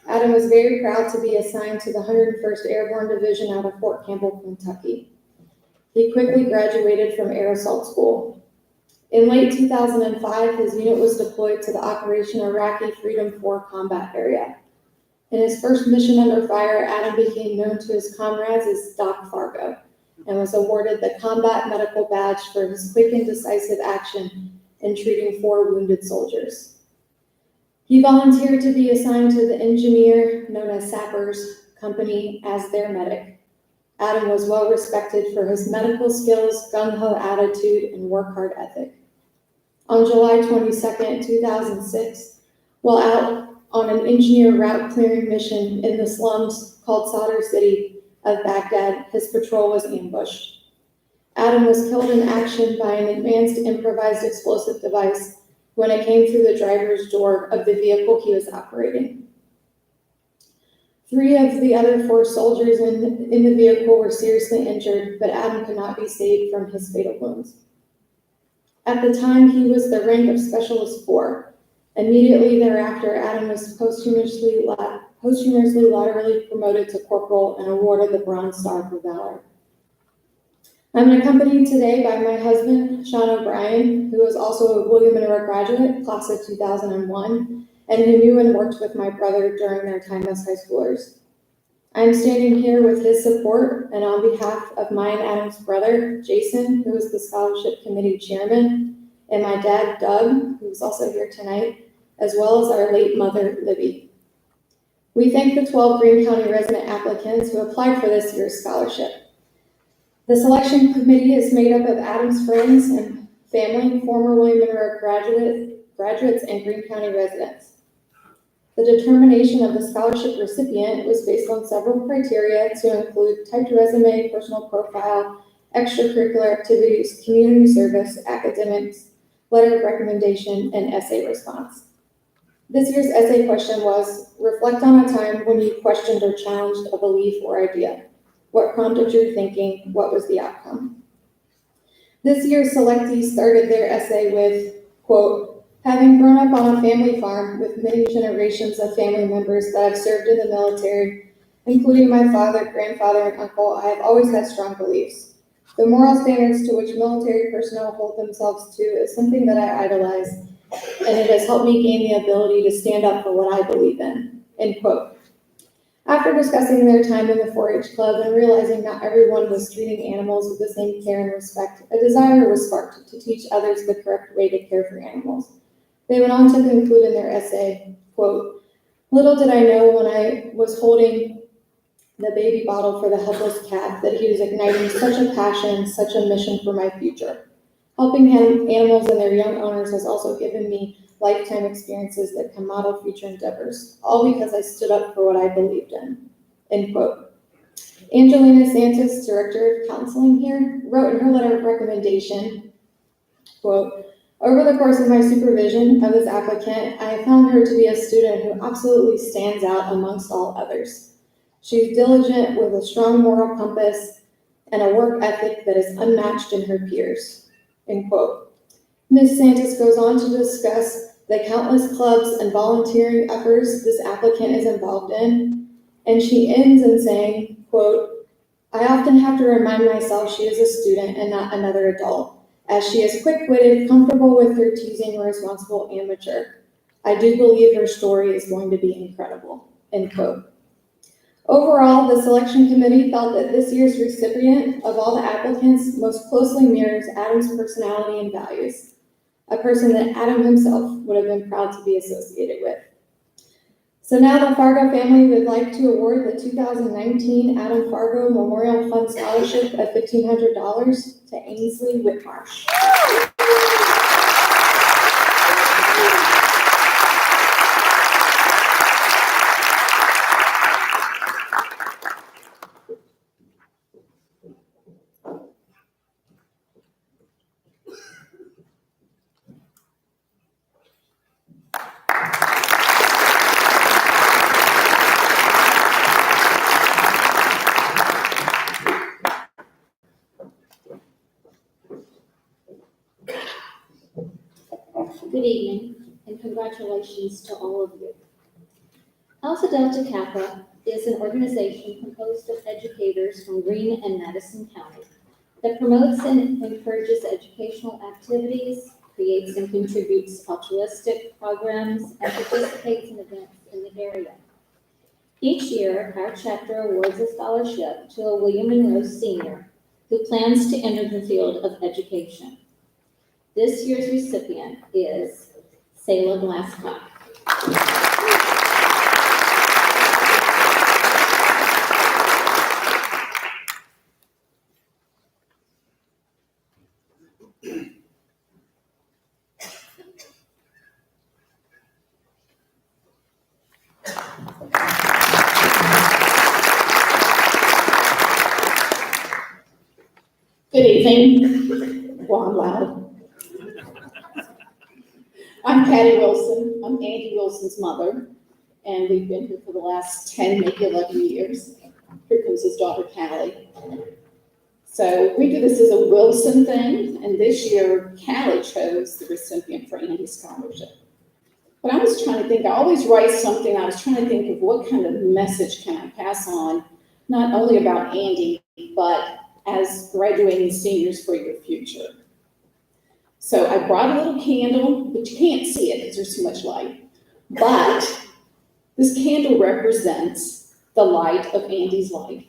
Adam was very proud to be assigned to the 101st Airborne Division out of Fort Campbell, Kentucky. He quickly graduated from Air Assault School. In late 2005, his unit was deployed to the Operation Iraqi Freedom 4 combat area. In his first mission under fire, Adam became known to his comrades as Doc Fargo and was awarded the Combat Medical Badge for his quick and decisive action in treating 4 wounded soldiers. He volunteered to be assigned to the engineer known as Sappers Company as their medic. Adam was well respected for his medical skills, gung-ho attitude, and work-hard ethic. On July 22, 2006, while out on an engineer route clearing mission in the slums called Sadr City of Baghdad, his patrol was ambushed. Adam was killed in action by an advanced improvised explosive device when it came through the driver's door of the vehicle he was operating. 3 of the other 4 soldiers in the vehicle were seriously injured, but Adam could not be saved from his fatal wounds. At the time, he was the rank of Specialist 4. Immediately thereafter, Adam was posthumously laterally promoted to corporal and awarded the Bronze Star for Valor. I'm accompanied today by my husband, Sean O'Brien, who is also a William and Mary graduate, class of 2001, and who knew and worked with my brother during their time as high schoolers. I'm standing here with his support and on behalf of mine and Adam's brother, Jason, who is the scholarship committee chairman, and my dad, Doug, who's also here tonight, as well as our late mother, Libby. We thank the 12 Greene County resident applicants who applied for this year's scholarship. The selection committee is made up of Adam's friends and family, former William and Mary graduates, and Greene County residents. The determination of the scholarship recipient was based on several criteria to include typed resume, personal profile, extracurricular activities, community service, academics, letter of recommendation, and essay response. This year's essay question was, reflect on a time when you questioned or challenged a belief or idea. What prompted your thinking? What was the outcome? This year's selectees started their essay with, quote, having grown up on a family farm with many generations of family members that have served in the military, including my father, grandfather, and uncle, I have always had strong beliefs. The moral standards to which military personnel hold themselves to is something that I idolize, and it has helped me gain the ability to stand up for what I believe in, end quote. After discussing their time in the 4-H club and realizing not everyone was treating animals with the same care and respect, a desire was sparked to teach others the correct way to care for animals. They went on to conclude in their essay, quote, little did I know when I was holding the baby bottle for the helpless cat that he was igniting such a passion, such a mission for my future. Helping animals and their young owners has also given me lifetime experiences that can model future endeavors, all because I stood up for what I believed in, end quote. Angelina Santos, Director of Counseling here, wrote in her letter of recommendation, quote, over the course of my supervision of this applicant, I have found her to be a student who absolutely stands out amongst all others. She's diligent with a strong moral compass and a work ethic that is unmatched in her peers, end quote. Ms. Santos goes on to discuss the countless clubs and volunteering efforts this applicant is involved in, and she ends in saying, quote, I often have to remind myself she is a student and not another adult, as she is quick-witted, comfortable with her teasing, responsible, and mature. I do believe her story is going to be incredible, end quote. Overall, the selection committee felt that this year's recipient of all the applicants most closely mirrors Adam's personality and values, a person that Adam himself would have been proud to be associated with. So now the Fargo family would like to award the 2019 Adam Fargo Memorial Fund Scholarship of $1,500 to Ainsley Whitmarsh. Good evening, and congratulations to all of you. Alpha Delta Kappa is an organization composed of educators from Greene and Madison County that promotes and encourages educational activities, creates and contributes altruistic programs, and participates in events in the area. Each year, our chapter awards a scholarship to a William and Rose senior who plans to enter the field of education. This year's recipient is Selah Glasscock. Good evening. Well, I'm loud. I'm Patty Wilson. I'm Andy Wilson's mother, and we've been here for the last 10, maybe 11 years. Here comes his daughter, Callie. So we do this as a Wilson thing, and this year, Callie chose the recipient for Andy's scholarship. But I was trying to think, I always write something, I was trying to think of what kind of message can I pass on, not only about Andy, but as graduating seniors for your future. So I brought a little candle, but you can't see it because there's too much light. But this candle represents the light of Andy's life.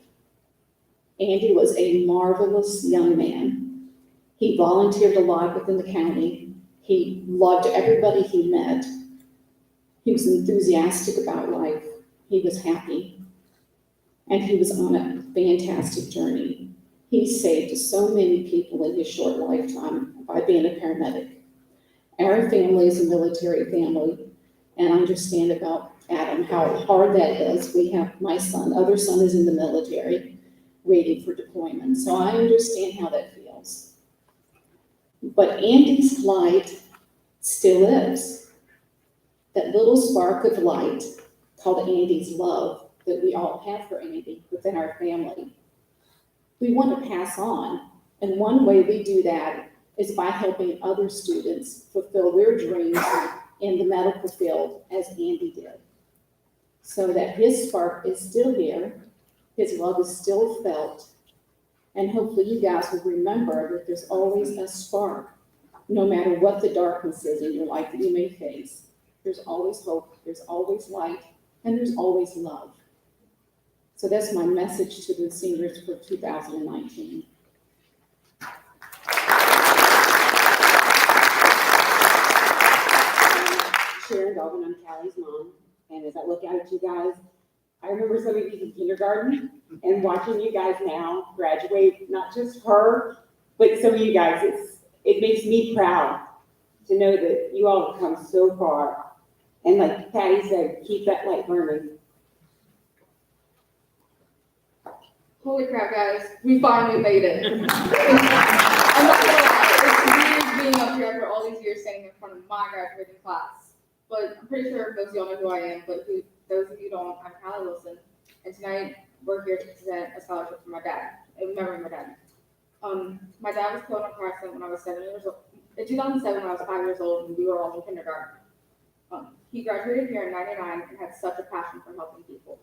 Andy was a marvelous young man. He volunteered a lot within the county. He loved everybody he met. He was enthusiastic about life. He was happy. And he was on a fantastic journey. He saved so many people in his short lifetime by being a paramedic. Our family is a military family, and I understand about Adam, how hard that is. We have my son, other son is in the military, waiting for deployment. So I understand how that feels. But Andy's light still is. That little spark of light called Andy's love that we all have for Andy within our family. We want to pass on. And one way we do that is by helping other students fulfill their dreams in the medical field as Andy did. So that his spark is still here, his love is still felt, and hopefully you guys will remember that there's always a spark, no matter what the darkness is in your life that you may face. There's always hope, there's always light, and there's always love. So that's my message to the seniors for 2019. Sharon Dolvin, I'm Callie's mom, and as I look out at you guys, I remember some of you in kindergarten and watching you guys now graduate, not just her, but some of you guys. It makes me proud to know that you all have come so far. And like Patty said, keep that light burning. Holy crap, guys, we finally made it. I'm not gonna lie, it's weird being up here after all these years standing in front of my graduating class. But I'm pretty sure most of y'all know who I am, but those of you don't, I'm Callie Wilson. And tonight, we're here to present a scholarship for my dad, in memory of my dad. My dad was killed in a car accident when I was 7 years old. In 2007, when I was 5 years old, and we were all in kindergarten. He graduated here in '99 and had such a passion for helping people.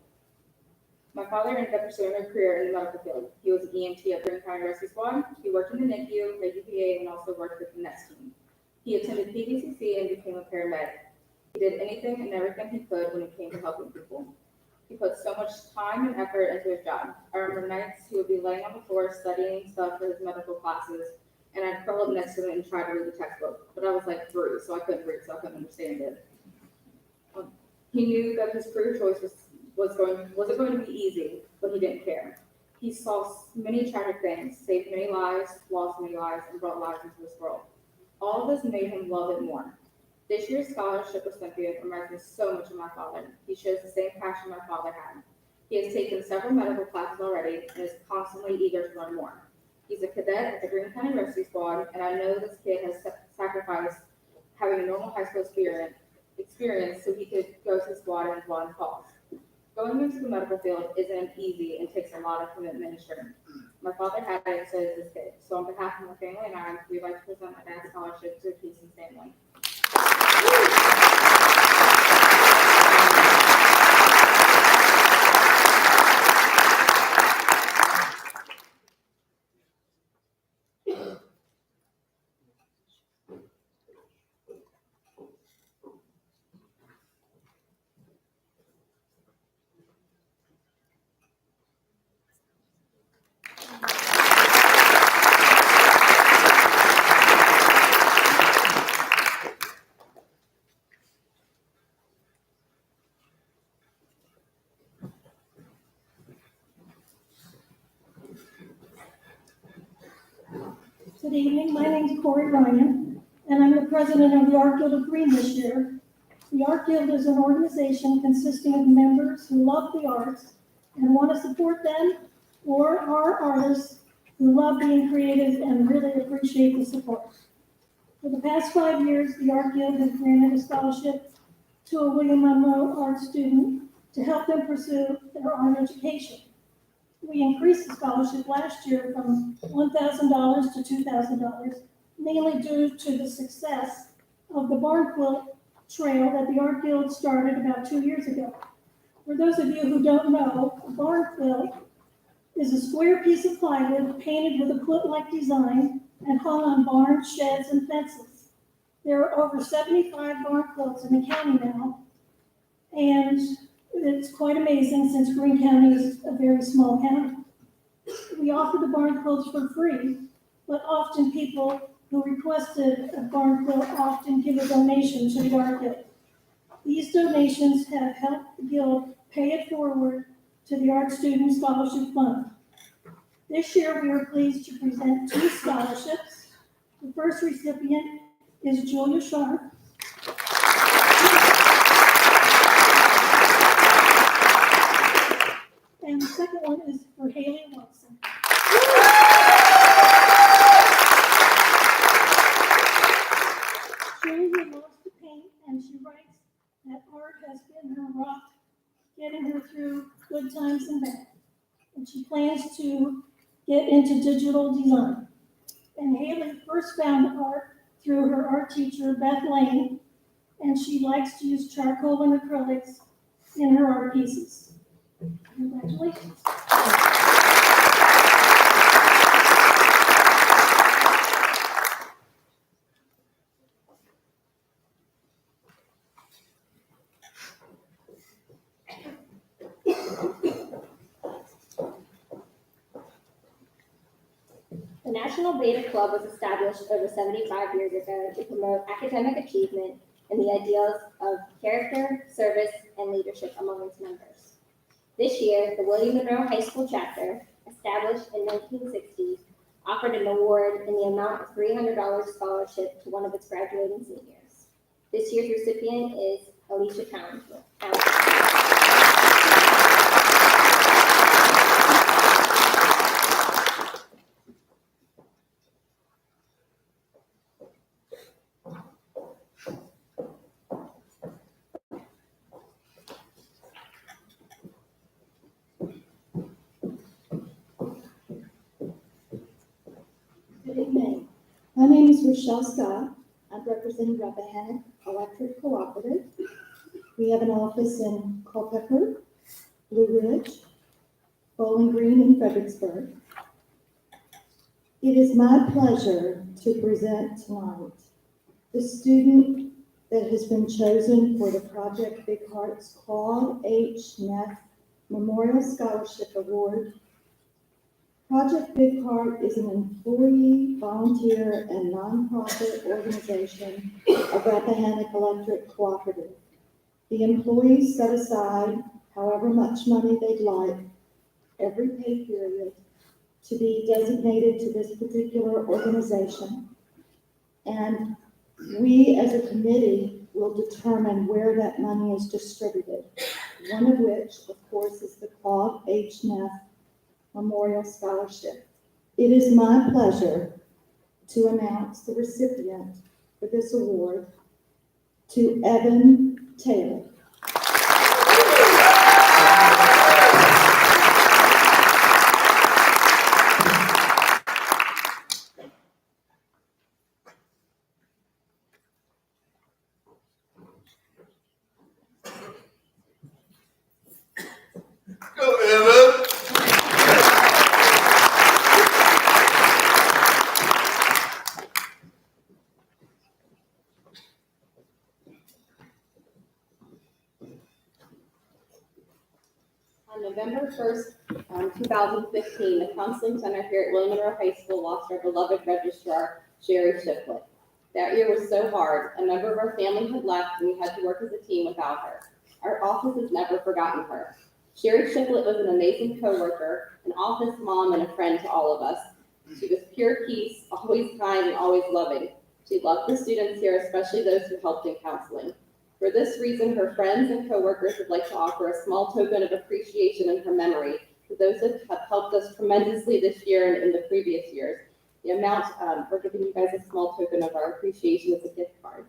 My father ended up pursuing a career in the medical field. He was an EMT at Green County Rescue Squad. He worked in the NICU, the UPA, and also worked with the NETS team. He attended PVCC and became a paramedic. He did anything and everything he could when it came to helping people. He put so much time and effort into his job. I remember nights he would be laying on the floor studying stuff for his medical classes, and I'd curl up next to him and try to read the textbook. But I was like 3, so I couldn't read, so I couldn't understand it. He knew that his career choice wasn't going to be easy, but he didn't care. He saw many tragic things, saved many lives, lost many lives, and brought lives into this world. All of this made him love it more. This year's scholarship recipient reminds me so much of my father. He shows the same passion my father had. He has taken several medical classes already and is constantly eager to learn more. He's a cadet at the Green County Rescue Squad, and I know this kid has sacrificed having a normal high school experience so he could go to the squad and run calls. Going into the medical field isn't easy and takes a lot of commitment and strength. My father had it, and so does this kid. So on behalf of my family and I, we'd like to present my dad's scholarship to the Keeson family. Good evening, my name is Corey Ryan, and I'm the president of the Art Guild of Green this year. The Art Guild is an organization consisting of members who love the arts and want to support them, or are artists who love being creative and really appreciate the support. For the past 5 years, the Art Guild has granted a scholarship to a William Monroe art student to help them pursue their art education. We increased the scholarship last year from $1,000 to $2,000, mainly due to the success of the barn quilt trail that the Art Guild started about 2 years ago. For those of you who don't know, a barn quilt is a square piece of plywood painted with a quilt-like design and hung on barns, sheds, and fences. There are over 75 barn quilts in the county now, and it's quite amazing since Greene County is a very small county. We offer the barn quilts for free, but often people who requested a barn quilt often give a donation to the Art Guild. These donations have helped the Guild pay it forward to the Art Student Scholarship Fund. This year, we are pleased to present 2 scholarships. The first recipient is Julia Sharp. And the second one is for Haley Wilson. Julia loves to paint, and she writes that art has been her rock, getting her through good times and bad. And she plans to get into digital design. And Haley first found art through her art teacher, Beth Lane, and she likes to use charcoal and acrylics in her art pieces. Congratulations. The National Beta Club was established over 75 years ago to promote academic achievement and the ideals of character, service, and leadership among its members. This year, the William Monroe High School chapter, established in 1960, offered an award in the amount of $300 scholarship to one of its graduating seniors. This year's recipient is Alicia Townsend. Good evening. My name is Rochelle Scott. I'm representing Rappahannock Electric Cooperative. We have an office in Culpeper, Blue Ridge, Bowling Green, and Fredericksburg. It is my pleasure to present tonight the student that has been chosen for the Project Big Hearts Claude H. Neff Memorial Scholarship Award. Project Big Heart is an employee, volunteer, and nonprofit organization of Rappahannock Electric Cooperative. The employees set aside however much money they'd like every pay period to be designated to this particular organization. And we as a committee will determine where that money is distributed, one of which, of course, is the Claude H. Neff Memorial Scholarship. It is my pleasure to announce the recipient for this award to Evan Taylor. Go, Evan! On November 1st, 2015, the Counseling Center here at William Monroe High School lost our beloved registrar, Sherry Shipley. That year was so hard. A member of our family had left, and we had to work as a team without her. Our office has never forgotten her. Sherry Shipley was an amazing coworker, an office mom, and a friend to all of us. She was pure peace, always kind, and always loving. She loved the students here, especially those who helped in counseling. For this reason, her friends and coworkers would like to offer a small token of appreciation in her memory to those that have helped us tremendously this year and in the previous years. The amount, we're giving you guys a small token of our appreciation as a gift card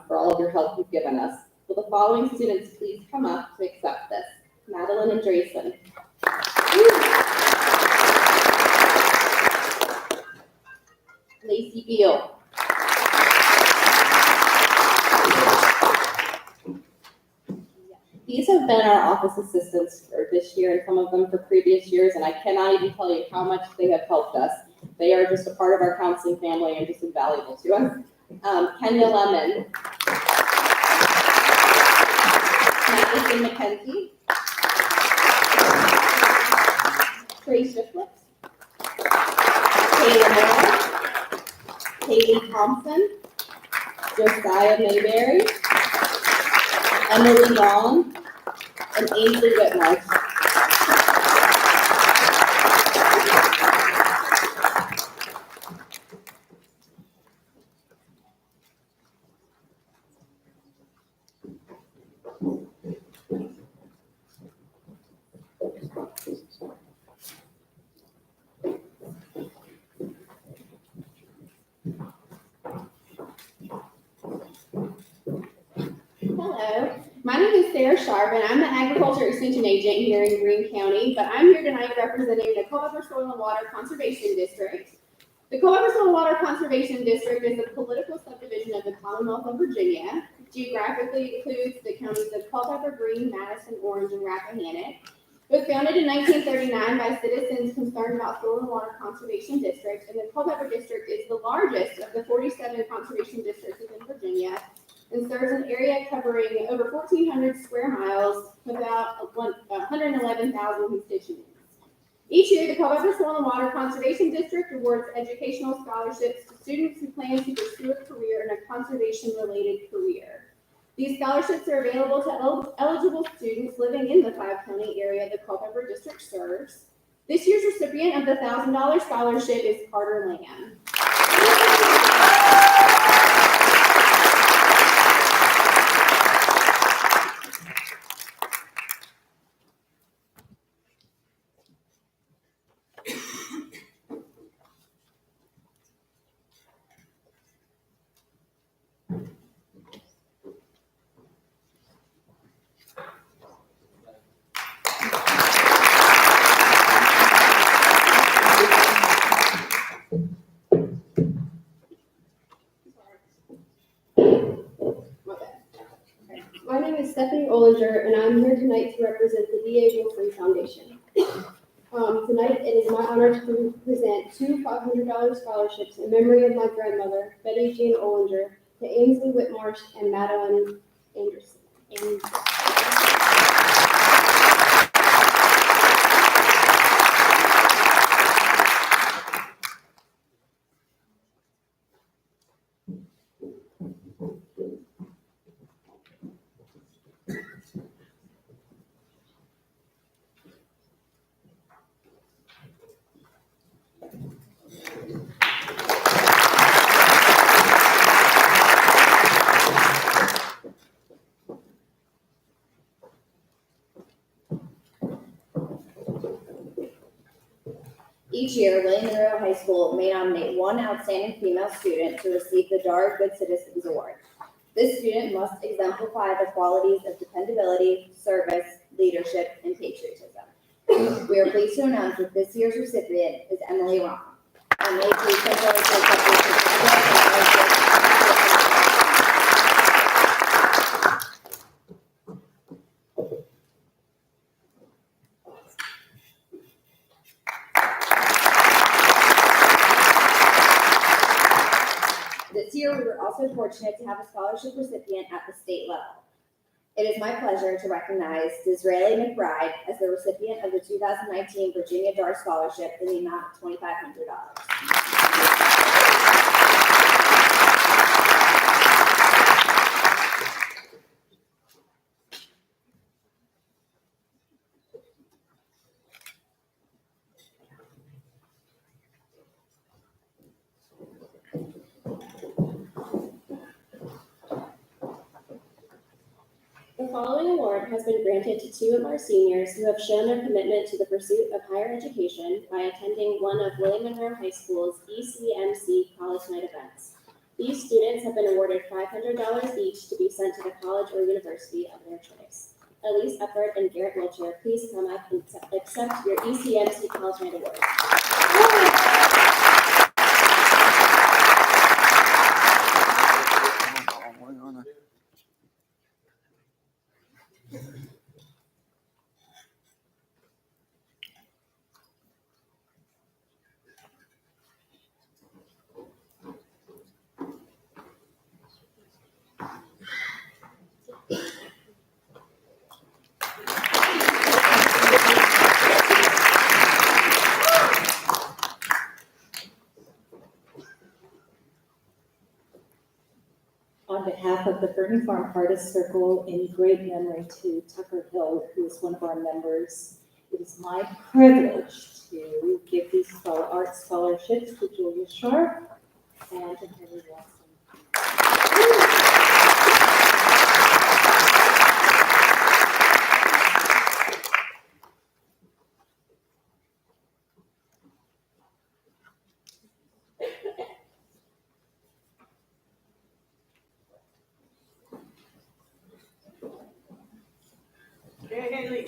for all of your help you've given us. Will the following students please come up to accept this? Madeline and Drayson. Lacey Beal. These have been our office assistants for this year and some of them for previous years, and I cannot even tell you how much they have helped us. They are just a part of our counseling family and just invaluable to us. Kenya Lemon, Madison McKenzie, Trace Shiflett, Kayla Moore, Kaylee Thompson, Josiah Mayberry, Emily Long, and Ainsley Whitmarsh. Hello, my name is Sarah Sharp, and I'm the Agriculture Extension Agent here in Greene County, but I'm here tonight representing the Culpeper Soil and Water Conservation District. The Culpeper Soil and Water Conservation District is a political subdivision of the Commonwealth of Virginia. Geographically, it includes the counties of Culpeper, Greene, Madison, Orange, and Rappahannock. It was founded in 1939 by citizens concerned about soil and water conservation districts, and the Culpeper District is the largest of the 47 conservation districts within Virginia, and serves an area covering over 1,400 square miles with about 111,000 constituents. Each year, the Culpeper Soil and Water Conservation District awards educational scholarships to students who plan to pursue a career in a conservation-related career. These scholarships are available to eligible students living in the five-county area the Culpeper District serves. This year's recipient of the $1,000 scholarship is Carter Lamb. My name is Stephanie Ollinger, and I'm here tonight to represent the D.A. Wilson Foundation. Tonight, it is my honor to present two $500 scholarships in memory of my grandmother, Betty Jean Ollinger, to Ainsley Whitmarsh and Madeline Anderson. Each year, William Monroe High School may nominate one outstanding female student to receive the Dar Good Citizens Award. This student must exemplify the qualities of dependability, service, leadership, and patriotism. We are pleased to announce that this year's recipient is Emily Long. Emily, please come forward to accept your certificate. This year, we were also fortunate to have a scholarship recipient at the state level. It is my pleasure to recognize Disraeli McBride as the recipient of the 2019 Virginia DAR Scholarship in the amount of $2,500. The following award has been granted to two of our seniors who have shown their commitment to the pursuit of higher education by attending one of William Monroe High School's ECMC College Night events. These students have been awarded $500 each to be sent to the college or university of their choice. Elise Eppert and Garrett Wiltshire, please come up and accept your ECMC College Night Award. on behalf of the Fernie Farm Artist Circle, in great memory to Tucker Hill, who is one of our members, it is my privilege to give these art scholarships to Julia Sharp and to Henry Watson. Haley.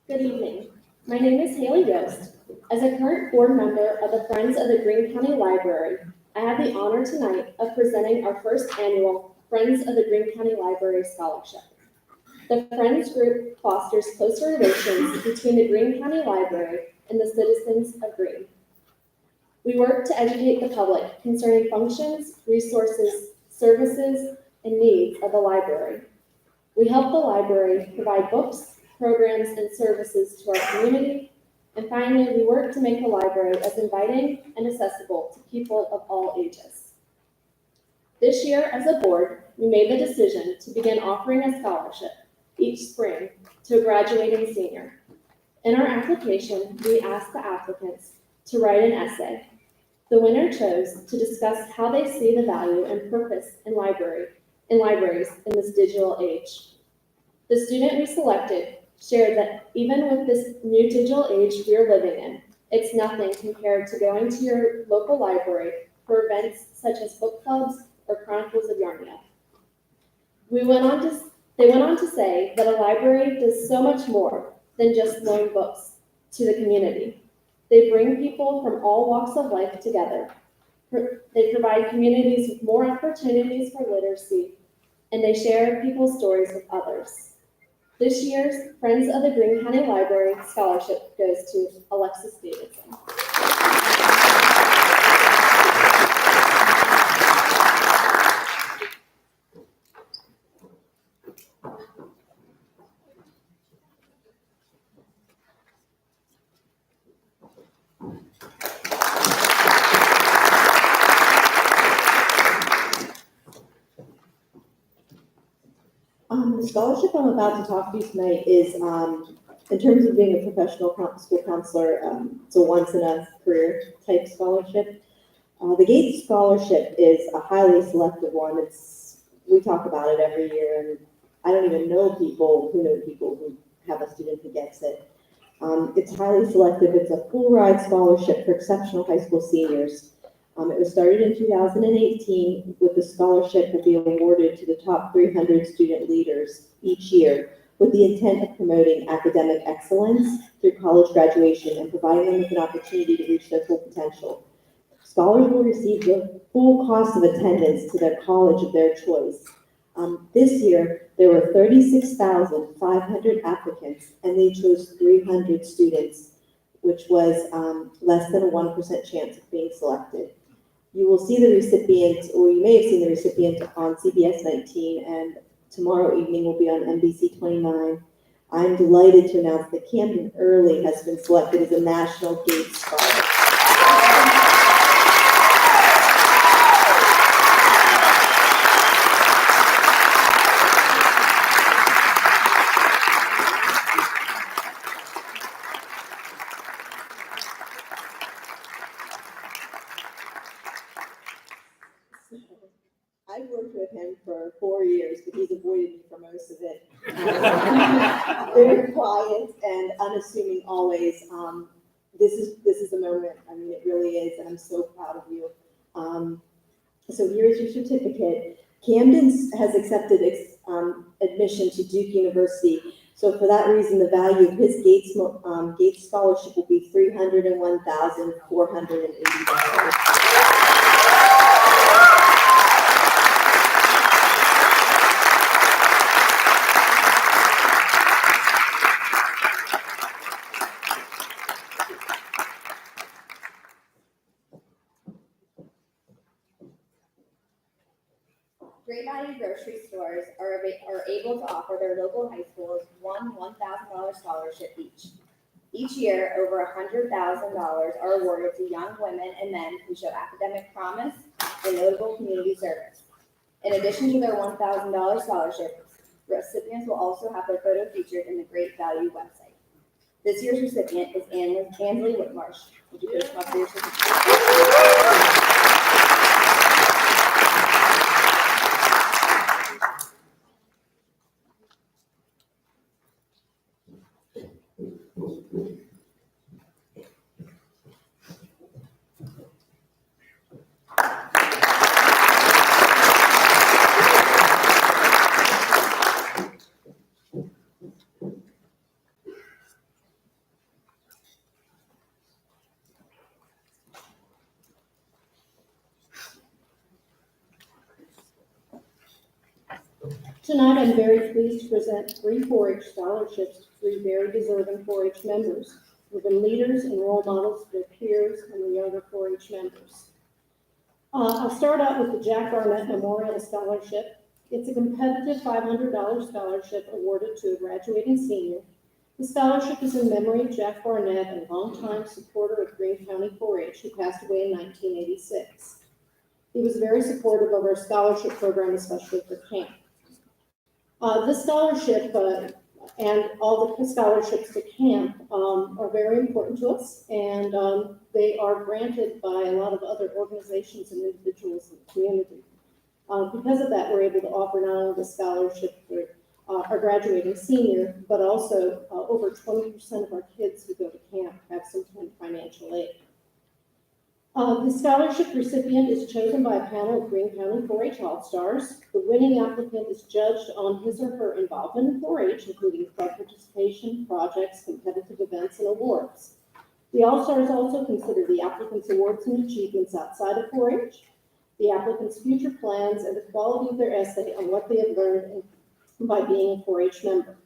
Good evening. My name is Haley Yost. As a current board member of the Friends of the Greene County Library, I have the honor tonight of presenting our first annual Friends of the Greene County Library Scholarship. The Friends group fosters closer relations between the Greene County Library and the citizens of Greene. We work to educate the public concerning functions, resources, services, and needs of the library. We help the library provide books, programs, and services to our community. And finally, we work to make the library as inviting and accessible to people of all ages. This year, as a board, we made the decision to begin offering a scholarship each spring to a graduating senior. In our application, we asked the applicants to write an essay. The winner chose to discuss how they see the value and purpose in libraries in this digital age. The student we selected shared that even with this new digital age we are living in, it's nothing compared to going to your local library for events such as book clubs or Chronicles of Yarnia. They went on to say that a library does so much more than just loan books to the community. They bring people from all walks of life together. They provide communities with more opportunities for literacy, and they share people's stories with others. This year's Friends of the Greene County Library Scholarship goes to Alexis Davidson. The scholarship I'm about to talk to you tonight is, in terms of being a professional school counselor, it's a once in a career type scholarship. The Gates Scholarship is a highly selective one. We talk about it every year, and I don't even know people who have a student who gets it. It's highly selective. It's a full ride scholarship for exceptional high school seniors. It was started in 2018 with the scholarship will be awarded to the top 300 student leaders each year with the intent of promoting academic excellence through college graduation and providing them with an opportunity to reach their full potential. Scholars will receive the full cost of attendance to their college of their choice. This year, there were 36,500 applicants and they chose 300 students, which was less than a 1% chance of being selected. You will see the recipient, or you may have seen the recipient on CBS 19, and tomorrow evening will be on NBC 29. I'm delighted to announce that Camden Early has been selected as a National Gates Scholar. I've worked with him for 4 years, but he's avoided me for most of it. Very quiet and unassuming always. This is a moment. I mean, it really is, and I'm so proud of you. So here's your certificate. Camden has accepted admission to Duke University. So for that reason, the value of his Gates scholarship will be $301,480. Great Value grocery stores are able to offer their local high schools one $1,000 scholarship each. Each year, over $100,000 are awarded to young women and men who show academic promise and notable community service. In addition to their $1,000 scholarships, recipients will also have their photo featured in the Great Value website. This year's recipient is Ansley Whitmarsh. Would you please come up for your certificate? Tonight, I'm very pleased to present 3 4-H scholarships to 3 very deserving 4-H members who have been leaders and role models to their peers and the younger 4-H members. I'll start out with the Jack Barnett Memorial Scholarship. It's a competitive $500 scholarship awarded to a graduating senior. The scholarship is in memory of Jack Barnett, a longtime supporter of Greene County 4-H who passed away in 1986. He was very supportive of our scholarship program, especially for camp. This scholarship and all the scholarships to camp are very important to us, and they are granted by a lot of other organizations and individuals in the community. Because of that, we're able to offer not only the scholarship for our graduating senior, but also over 20% of our kids who go to camp have some kind of financial aid. The scholarship recipient is chosen by a panel of Greene County 4-H All-Stars. The winning applicant is judged on his or her involvement in 4-H, including club participation, projects, competitive events, and awards. The All-Stars also consider the applicant's awards and achievements outside of 4-H, the applicant's future plans, and the quality of their essay on what they have learned by being a 4-H member.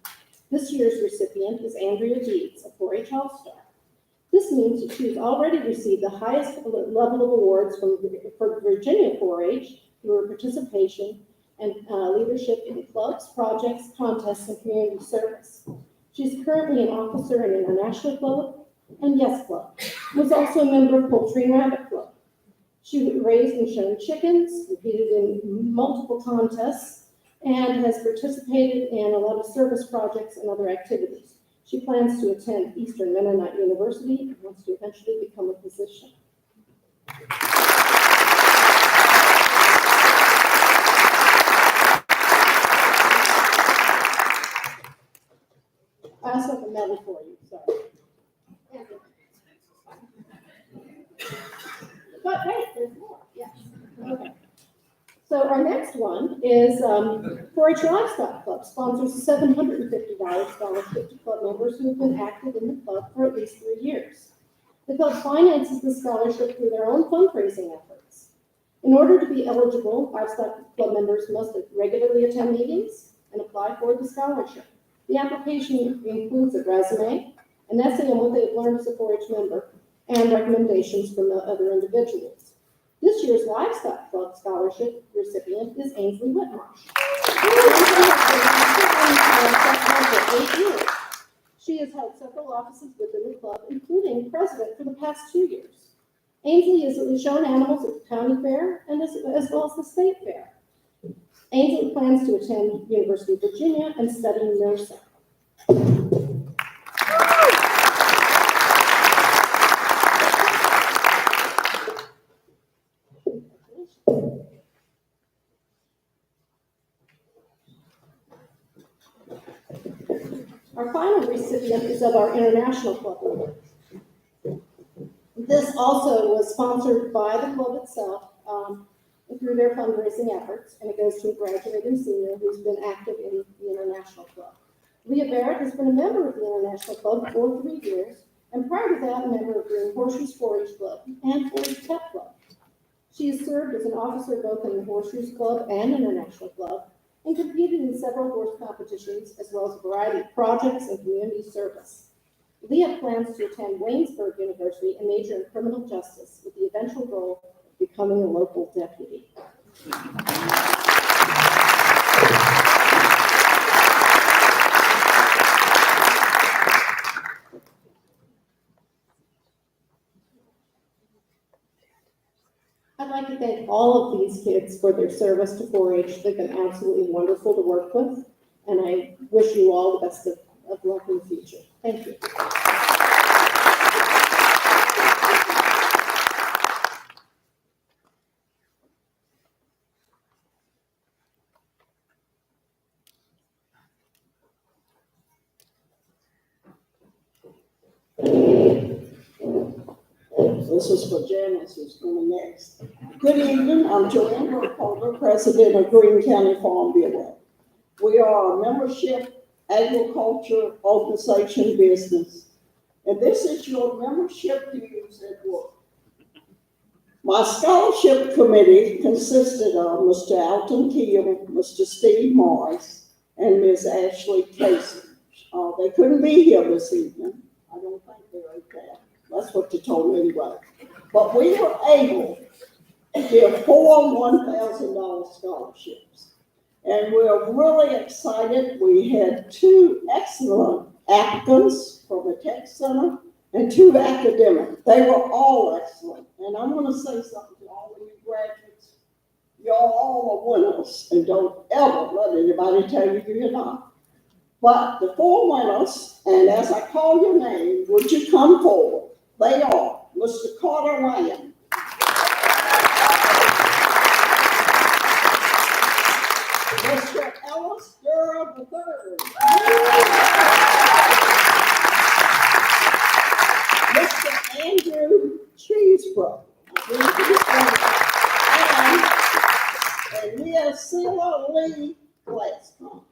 This year's recipient is Andrea Deeds, a 4-H All-Star. This means that she has already received the highest level of awards for Virginia 4-H through her participation and leadership in clubs, projects, contests, and community service. She's currently an officer in International Club and Yes Club. She was also a member of Poultry and Rabbit Club. She raised and shown chickens, competed in multiple contests, and has participated in a lot of service projects and other activities. She plans to attend Eastern Mennonite University and wants to eventually become a physician. I also have a medal for you, sorry. But wait, there's more, yes. Okay. So our next one is 4-H Livestock Club sponsors a $750 scholarship to club members who have been active in the club for at least 3 years. The club finances the scholarship through their own fundraising efforts. In order to be eligible, Livestock Club members must regularly attend meetings and apply for the scholarship. The application includes a resume, an essay on what they have learned as a 4-H member, and recommendations from other individuals. This year's Livestock Club scholarship recipient is Ainsley Whitmarsh. For 8 years. She has held several offices within the club, including president for the past 2 years. Ainsley has shown animals at the county fair and as well as the state fair. Ainsley plans to attend University of Virginia and study nursing. Our final recipient is of our International Club Award. This also was sponsored by the club itself through their fundraising efforts, and it goes to a graduating senior who's been active in the International Club. Leah Barrett has been a member of the International Club for 3 years, and prior to that, a member of Green Horseshoes 4-H Club and 4-H Pet Club. She has served as an officer both in the Horseshoes Club and International Club, and competed in several horse competitions, as well as a variety of projects and community service. Leah plans to attend Waynesburg University and major in criminal justice with the eventual goal of becoming a local deputy. kids for their service to 4-H. They've been absolutely wonderful to work with, and I wish you all the best of luck in the future. Thank you. This is for Janice, who's coming next. Good evening, I'm Joanne Burkholder, President of Greene County Farm Bureau. We are a membership agriculture organization business, and this is your membership dues at work. My scholarship committee consisted of Mr. Alton Keel, Mr. Steve Morris, and Ms. Ashley Casey. They couldn't be here this evening. I don't think they're okay. That's what they told me anyway. But we were able to give 4 $1,000 scholarships. And we're really excited. We had 2 excellent applicants from the Tech Center and 2 academic. They were all excellent. And I'm going to say something to all of you graduates. Y'all all are winners. And don't ever let anybody tell you you're not. But the 4 winners, and as I call your name, would you come forward? They are Mr. Carter Ryan, Mr. Ellis Durham III, Mr. Andrew Cheesebro, and Mia Silla Lee Glasgow.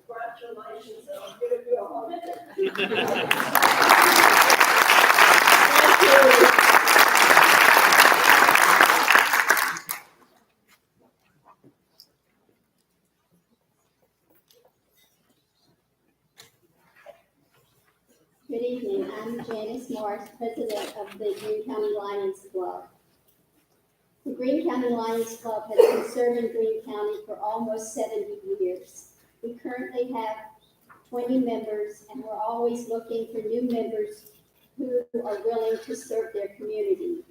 Congratulations, and I'll give you a hug. Good evening, I'm Janice Morris, President of the Greene County Lions Club. The Greene County Lions Club has been serving Greene County for almost 70 years. We currently have 20 members, and we're always looking for new members who are willing to serve their community.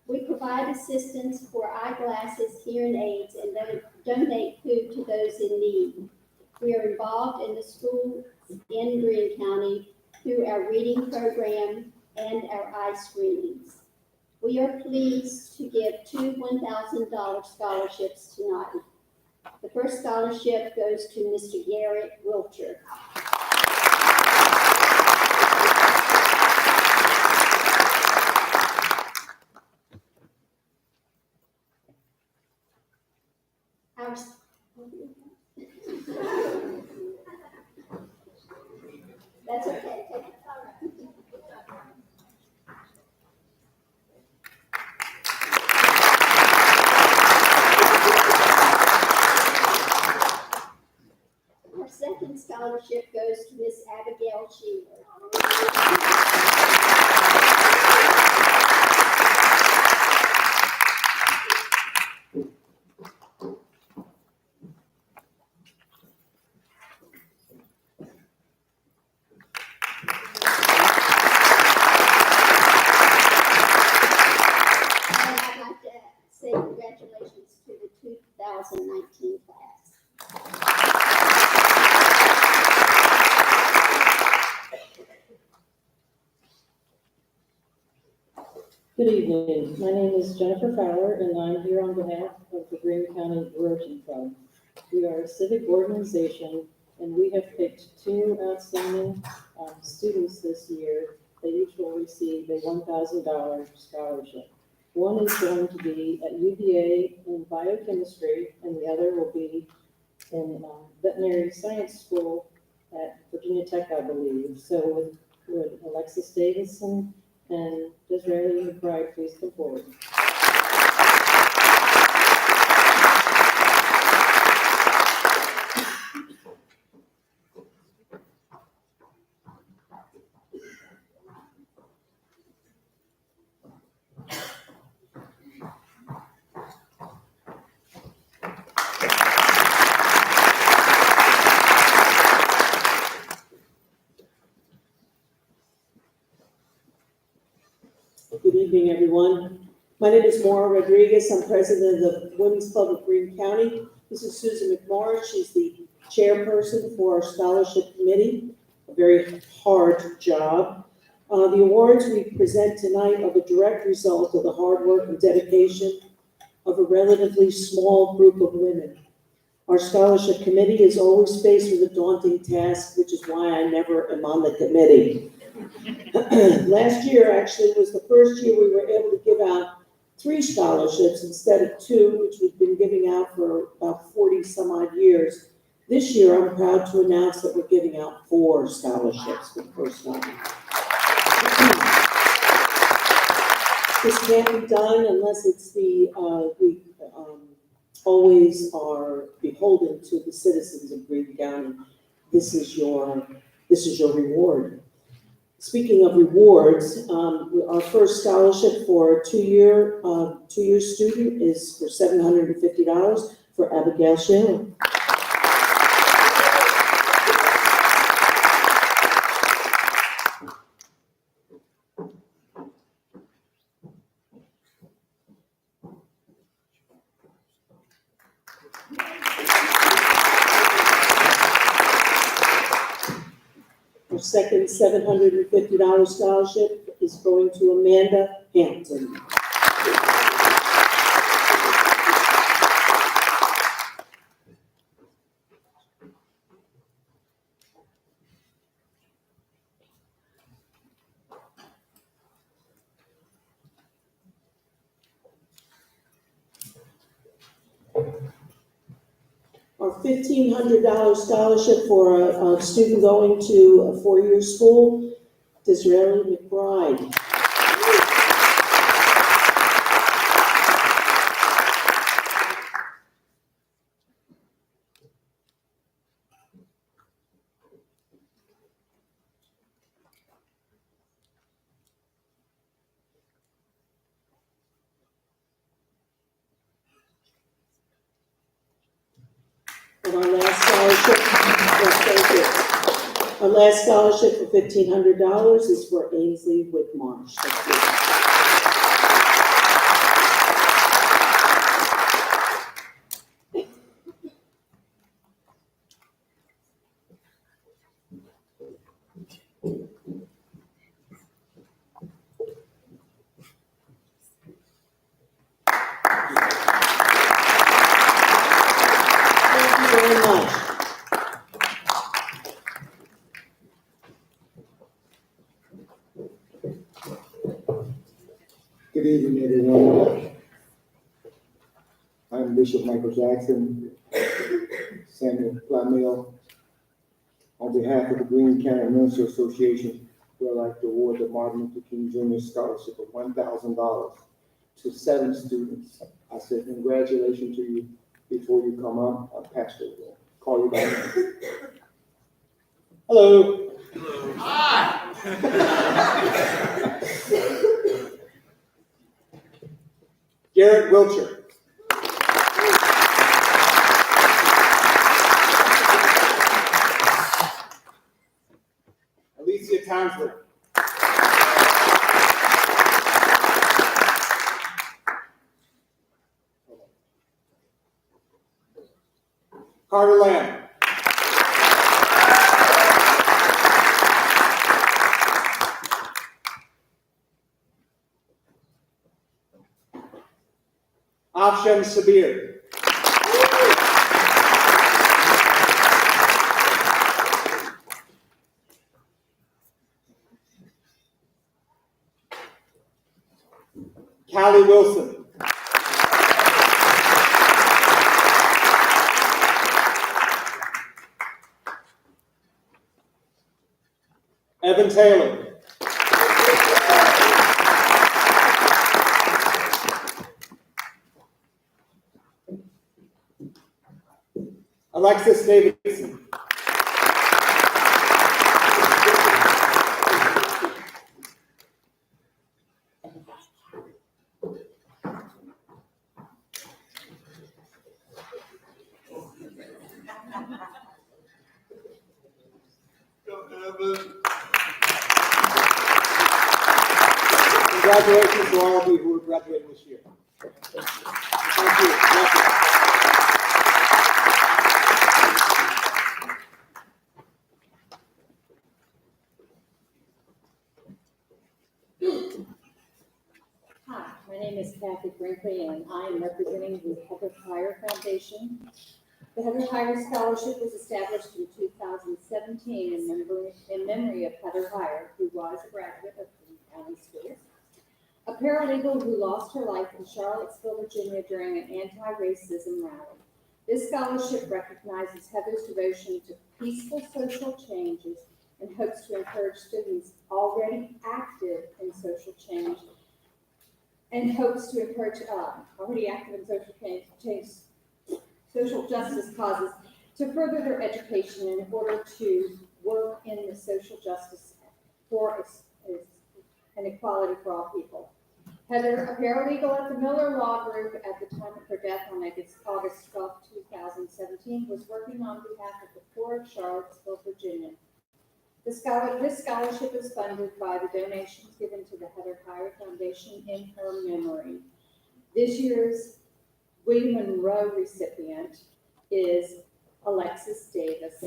We provide assistance for eyeglasses, hearing aids, and donate food to those in need. We are involved in the schools in Greene County through our reading program and our eye screenings. We are pleased to give 2 $1,000 scholarships tonight. The first scholarship goes to Mr. Garrett Wilcher. That's okay. Our second scholarship goes to Miss Abigail Sheeler. Say congratulations to the 2019 class. Good evening. My name is Jennifer Fowler, and I'm here on behalf of the Greene County Rotary Club. We are a civic organization, and we have picked 2 outstanding students this year. They each will receive a $1,000 scholarship. One is going to be at UVA in biochemistry, and the other will be in veterinary science school at Virginia Tech, I believe. So would Alexis Davidson and Disraeli McBride please come forward? Good evening, everyone. My name is Maura Rodriguez. I'm president of the Women's Club of Greene County. This is Susan McMorris. She's the chairperson for our scholarship committee, a very hard job. The awards we present tonight are the direct result of the hard work and dedication of a relatively small group of women. Our scholarship committee is always faced with a daunting task, which is why I never am on the committee. Last year actually was the first year we were able to give out 3 scholarships instead of 2, which we've been giving out for about 40 some odd years. This year, I'm proud to announce that we're giving out 4 scholarships for the first time. This can't be done unless it's we always are beholden to the citizens of Greene County. This is your reward. Speaking of rewards, our first scholarship for a two-year student is for $750 for Abigail Shale. Our second $750 scholarship is going to Amanda Hampton. Our $1,500 scholarship for a student going to a 4-year school, Disraeli McBride. And our last scholarship for $1,500 is for Ainsley Whitmarsh. Thank you very much. Good evening, everyone. I'm Bishop Michael Jackson, Samuel Flamel. On behalf of the Greene County Minister Association, we'd like to award the Martin Luther King Jr. Scholarship of $1,000 to 7 students. I said congratulations to you before you come up. Pastor will call you back. Hello. Hello. Hi. Garrett Wiltshire. Alicia Townsley. Carter Lamb. Afshan Sabir. Callie Wilson. Evan Taylor. Alexis Davidson. Congratulations to all of you who are graduating this year. Thank you. Thank you. Hi, my name is Kathy Brinkley, and I am representing the Heather Heyer Foundation. The Heather Heyer Scholarship was established in 2017 in memory of Heather Heyer, who was a graduate of Greene County Schools, a paralegal who lost her life in Charlottesville, Virginia during an anti-racism rally. This scholarship recognizes Heather's devotion to peaceful social changes and hopes to encourage students already active in social change and hopes to encourage already active in social justice causes to further their education in order to work in the social justice for an equality for all people. Heather, a paralegal at the Miller Law Group at the time of her death on August 12, 2017, was working on behalf of the poor of Charlottesville, Virginia. This scholarship is funded by the donations given to the Heather Heyer Foundation in her memory. This year's William Monroe recipient is Alexis Davis.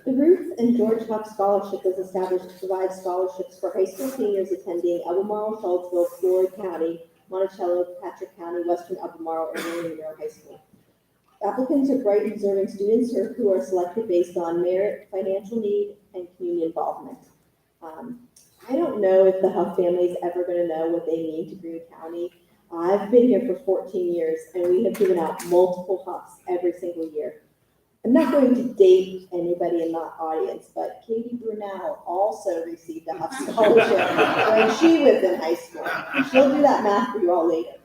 The Ruth and George Huff Scholarship was established to provide scholarships for high school seniors attending Albemarle, Charlottesville, Floyd County, Monticello, Patrick County, Western Albemarle, and William Monroe High School. Applicants are bright and deserving students who are selected based on merit, financial need, and community involvement. I don't know if the Huff family is ever going to know what they mean to Greene County. I've been here for 14 years, and we have given out multiple Huffs every single year. I'm not going to date anybody in the audience, but Katie Brunel also received a Huff Scholarship when she was in high school. She'll do that math for you all later.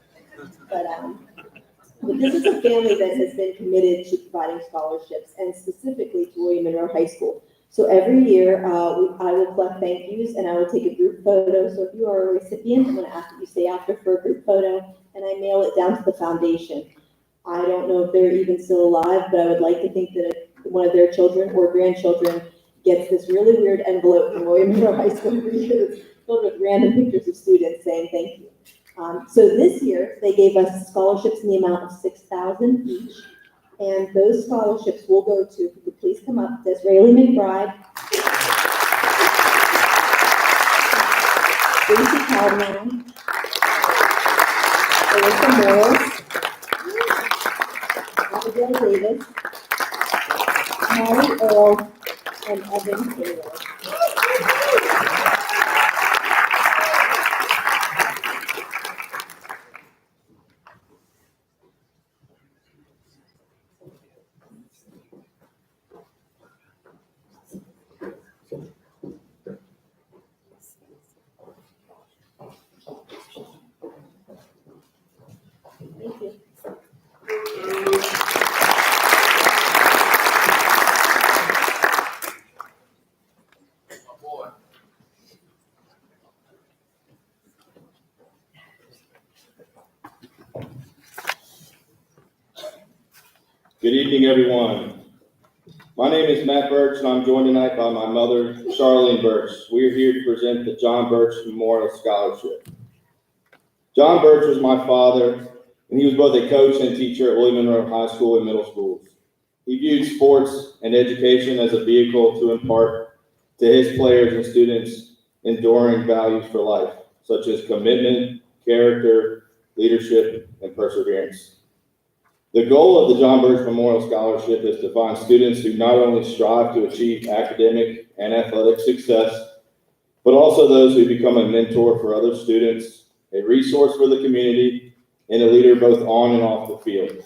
But this is a family that has been committed to providing scholarships, and specifically to William Monroe High School. So every year, I will collect thank yous, and I will take a group photo. So if you are a recipient, I'm going to ask that you stay after for a group photo, and I mail it down to the foundation. I don't know if they're even still alive, but I would like to think that one of their children or grandchildren gets this really weird envelope from William Monroe High School every year that's filled with random pictures of students saying thank you. So this year, they gave us scholarships in the amount of $6,000 each, and those scholarships will go to, if you could please come up, Disraeli McBride, Stacy Caldwell, Alyssa Morris, Abigail Davis, Mary Earl, and Evan Taylor. Thank you. Good evening, everyone. My name is Matt Birch, and I'm joined tonight by my mother, Charlene Birch. We are here to present the John Birch Memorial Scholarship. John Birch was my father, and he was both a coach and teacher at William Monroe High School and middle schools. He viewed sports and education as a vehicle to impart to his players and students enduring values for life, such as commitment, character, leadership, and perseverance. The goal of the John Birch Memorial Scholarship is to find students who not only strive to achieve academic and athletic success, but also those who become a mentor for other students, a resource for the community, and a leader both on and off the field.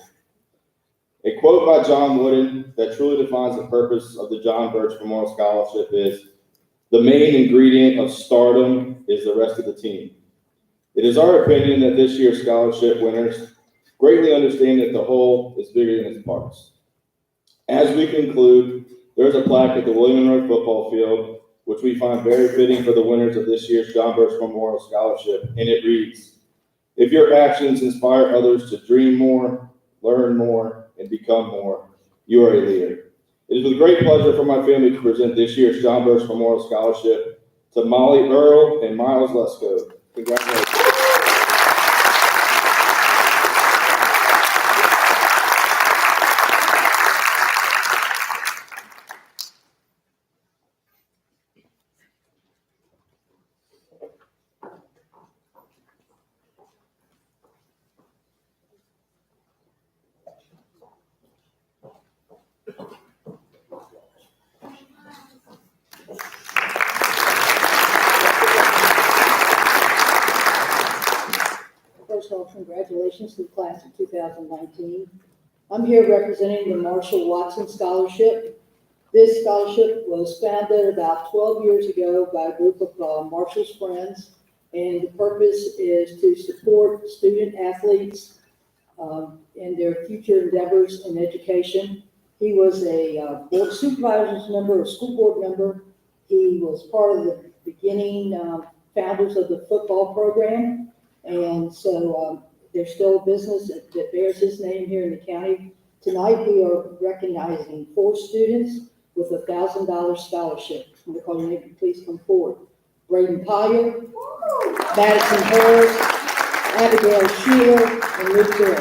A quote by John Wooden that truly defines the purpose of the John Birch Memorial Scholarship is, "The main ingredient of stardom is the rest of the team. It is our opinion that this year's scholarship winners greatly understand that the whole is bigger than its parts. As we conclude, there is a plaque at the William Monroe football field, which we find very fitting for the winners of this year's John Birch Memorial Scholarship, and it reads, "If your actions inspire others to dream more, learn more, and become more, you are a leader." It is with great pleasure for my family to present this year's John Birch Memorial Scholarship to Molly Earl and Miles Lesko. Congratulations. First off, congratulations to the class of 2019. I'm here representing the Marshall Watson Scholarship. This scholarship was founded about 12 years ago by a group of Marshall's friends, and the purpose is to support student athletes in their future endeavors in education. He was a board of supervisors member, a school board member. He was part of the beginning founders of the football program. And so there's still a business that bears his name here in the county. Tonight we are recognizing 4 students with $1,000 scholarship. I'm going to call your name, please come forward. Braden Collier, Madison Harris, Abigail Shear, and Luke Gill.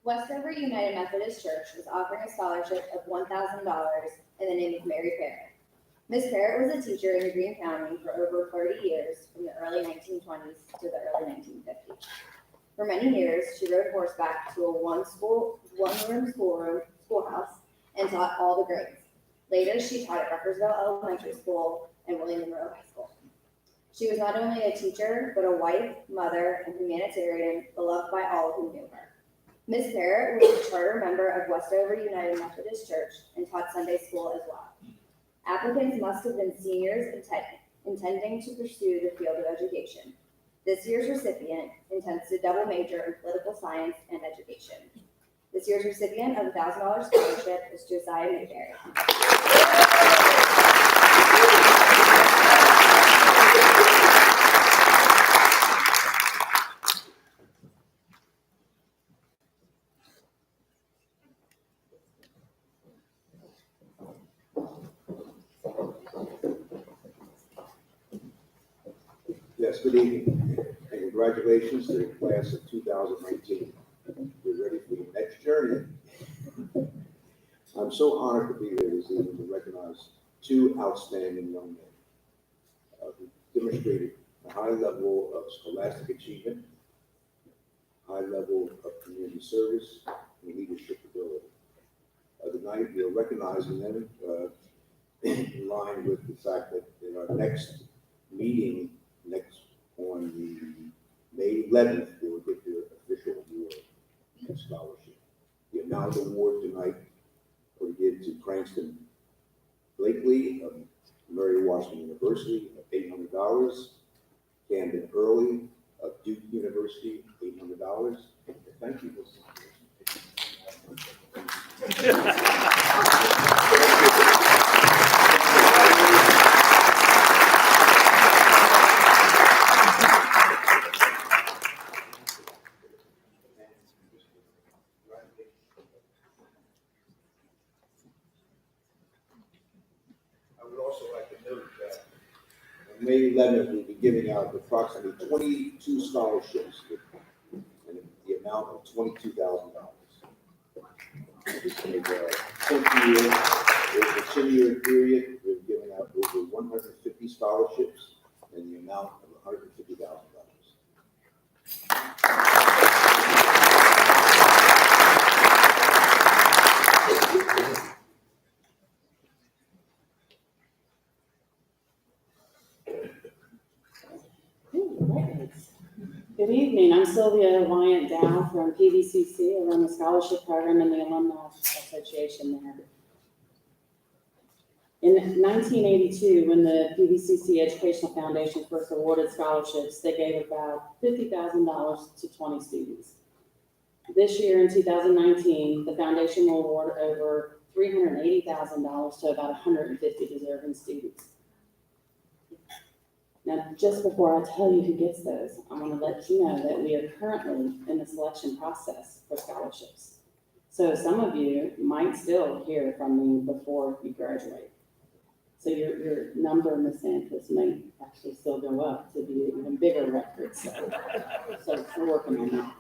Westover United Methodist Church is offering a scholarship of $1,000 in the name of Mary Parrott. Ms. Parrott was a teacher in Greene County for over 30 years, from the early 1920s to the early 1950s. For many years, she rode horseback to a one-room schoolhouse and taught all the grades. Later, she taught at Ruckersville Elementary School and William Monroe High School. She was not only a teacher, but a wife, mother, and humanitarian, beloved by all who knew her. Ms. Parrott was a charter member of Westover United Methodist Church and taught Sunday school as well. Applicants must have been seniors intending to pursue the field of education. This year's recipient intends to double major in political science and education. This year's recipient of the $1,000 scholarship is Josiah Mayberry. Yes, good evening, and congratulations to the class of 2019. We're ready for the next journey. I'm so honored to be here this evening to recognize 2 outstanding young men who demonstrated a high level of scholastic achievement, high level of community service, and leadership ability. Tonight, we are recognizing them in line with the fact that in our next meeting, on the May 11th, they will get their official award and scholarship. The amount of award tonight will give to Cranston Blakely of Mary Washington University of $800, Camden Early of Duke University, $800. Thank you. I would also like to note that on May 11th, we'll be giving out approximately 22 scholarships and the amount of $22,000. It's a 10-year period. We're giving out over $150 50 scholarships in the amount of $150,000. Good evening, I'm Sylvia Wyant Dow from PVCC. I run the scholarship program and the Alumni Association there. In 1982, when the PVCC Educational Foundation first awarded scholarships, they gave about $50,000 to 20 students. This year, in 2019, the foundation will award over $380,000 to about 150 deserving students. Now, just before I tell you who gets those, I want to let you know that we are currently in the selection process for scholarships. So some of you might still hear from me before you graduate. So your number in the Santas may actually still go up to be an even bigger record. So we're working on that.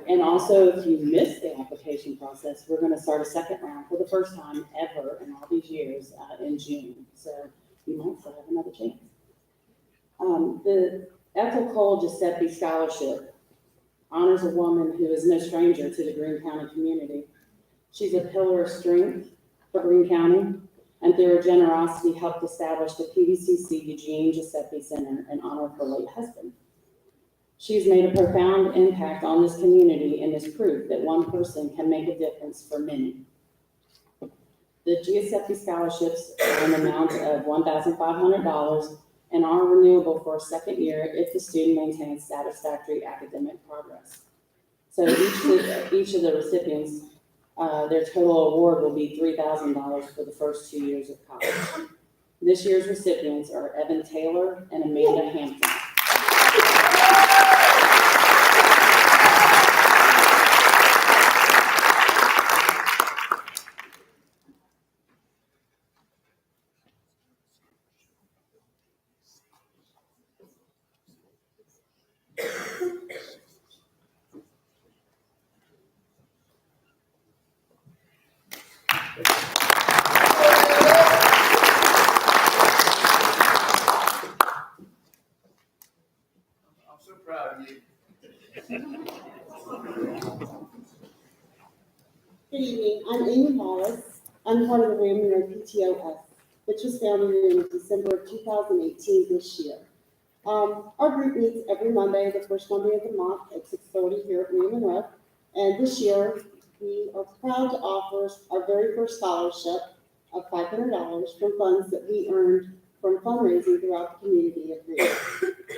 And also, if you miss the application process, we're going to start a second round for the first time ever in all these years in June. So you might still have another chance. The Ethel Cole Giuseppe Scholarship honors a woman who is no stranger to the Greene County community. She's a pillar of strength for Greene County, and through her generosity helped establish the PVCC Eugene Giuseppe Center in honor of her late husband. She's made a profound impact on this community and is proof that one person can make a difference for many. The Giuseppe scholarships are an amount of $1,500 and are renewable for a second year if the student maintains satisfactory academic progress. So each of the recipients, their total award will be $3,000 for the first 2 years of college. This year's recipients are Evan Taylor and Amanda Hampton. I'm so proud of you. Good evening, I'm Amy Wallace. I'm part of the William Monroe PTOS, which was founded in December of 2018 this year. Our group meets every Monday, the first Monday of the month at 6:30 here at William Monroe. And this year, we are proud to offer our very first scholarship of $500 from funds that we earned from fundraising throughout the community of Greene.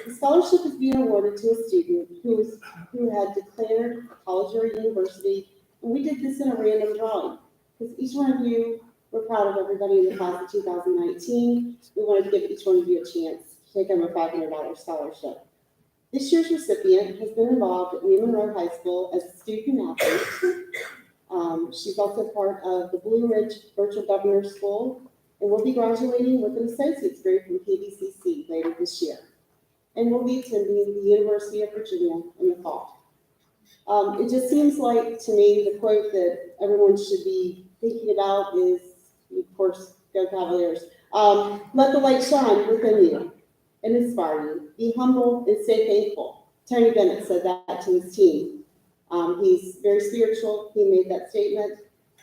The scholarship is being awarded to a student who had declared college or university. And we did this in a random drawing, because each one of you, we're proud of everybody in the class of 2019. We wanted to give each one of you a chance to take home a $500 scholarship. This year's recipient has been involved at William Monroe High School as a student athlete. She's also part of the Blue Ridge Virtual Governor's School and will be graduating with an associate's degree from PVCC later this year. And will be attending the University of Virginia in the fall. It just seems like, to me, the quote that everyone should be thinking about is, of course, go Cavaliers. Let the light shine within you and inspire you. Be humble and stay faithful. Tony Bennett said that to his team. He's very spiritual. He made that statement,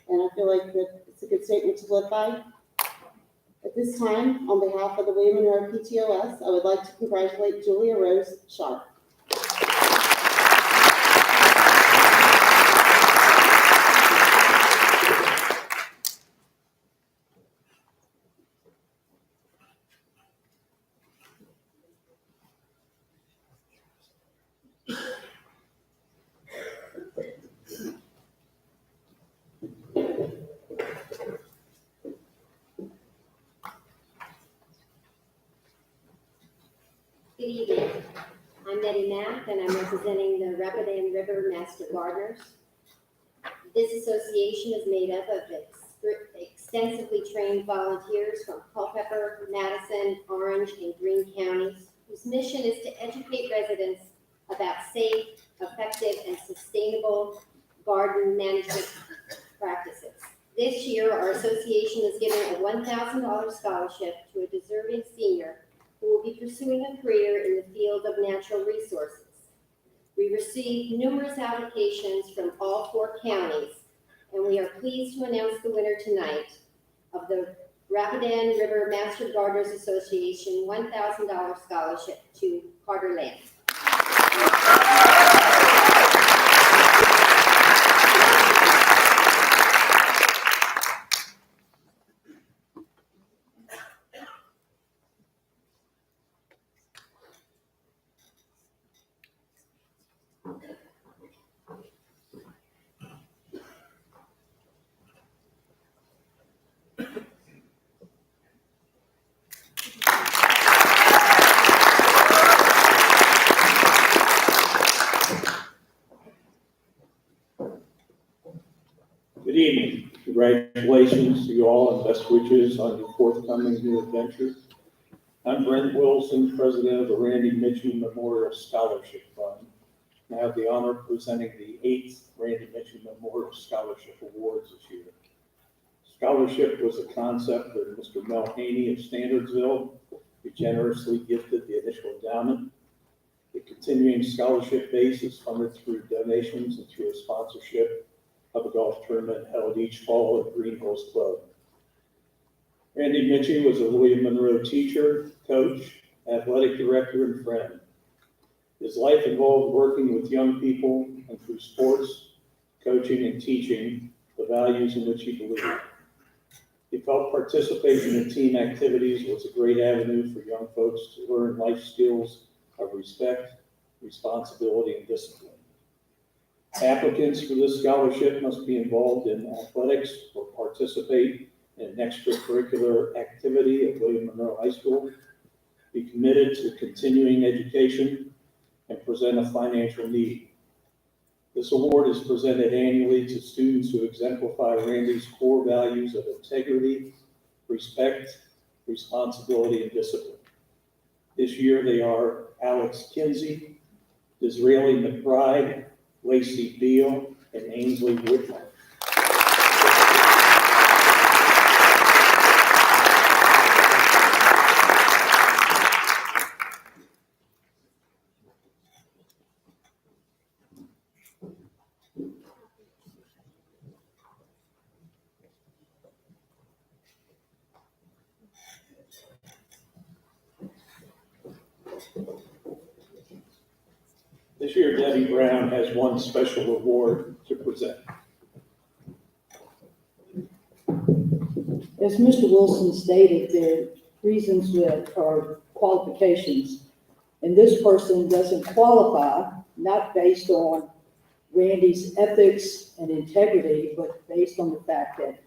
and I feel like that it's a good statement to live by. At this time, on behalf of the William Monroe PTOS, I would like to congratulate Julia Rose Sharp. Good evening. I'm Nettie Knapp, and I'm representing the Rapidan River Master Gardeners. This association is made up of extensively trained volunteers from Culpeper, Madison, Orange, and Greene counties, whose mission is to educate residents about safe, effective, and sustainable garden management practices. This year, our association is giving a $1,000 scholarship to a deserving senior who will be pursuing a career in the field of natural resources. We received numerous applications from all 4 counties, and we are pleased to announce the winner tonight of the Rapidan River Master Gardeners Association $1,000 scholarship to Carter Land. Good evening. Congratulations to you all and best wishes on your forthcoming new adventure. I'm Brent Wilson, president of the Randy Mitchell Memorial Scholarship Fund. I have the honor of presenting the 8th Randy Mitchell Memorial Scholarship Awards this year. Scholarship was a concept that Mr. Mel Haney of Standardsville, who generously gifted the initial endowment. The continuing scholarship base is funded through donations and through a sponsorship of a golf tournament held each fall at Green Hills Club. Randy Mitchell was a William Monroe teacher, coach, athletic director, and friend. His life involved working with young people and through sports, coaching, and teaching the values in which he believed. He felt participation in team activities was a great avenue for young folks to learn life skills of respect, responsibility, and discipline. Applicants for this scholarship must be involved in athletics or participate in an extracurricular activity at William Monroe High School, be committed to continuing education, and present a financial need. This award is presented annually to students who exemplify Randy's core values of integrity, respect, responsibility, and discipline. This year they are Alex Kinsey, Disraeli McBride, Lacey Beal, and Ainsley Whitmore. This year, Debbie Brown has one special award to present. As Mr. Wilson stated, there are reasons that are qualifications, and this person doesn't qualify, not based on Randy's ethics and integrity, but based on the fact that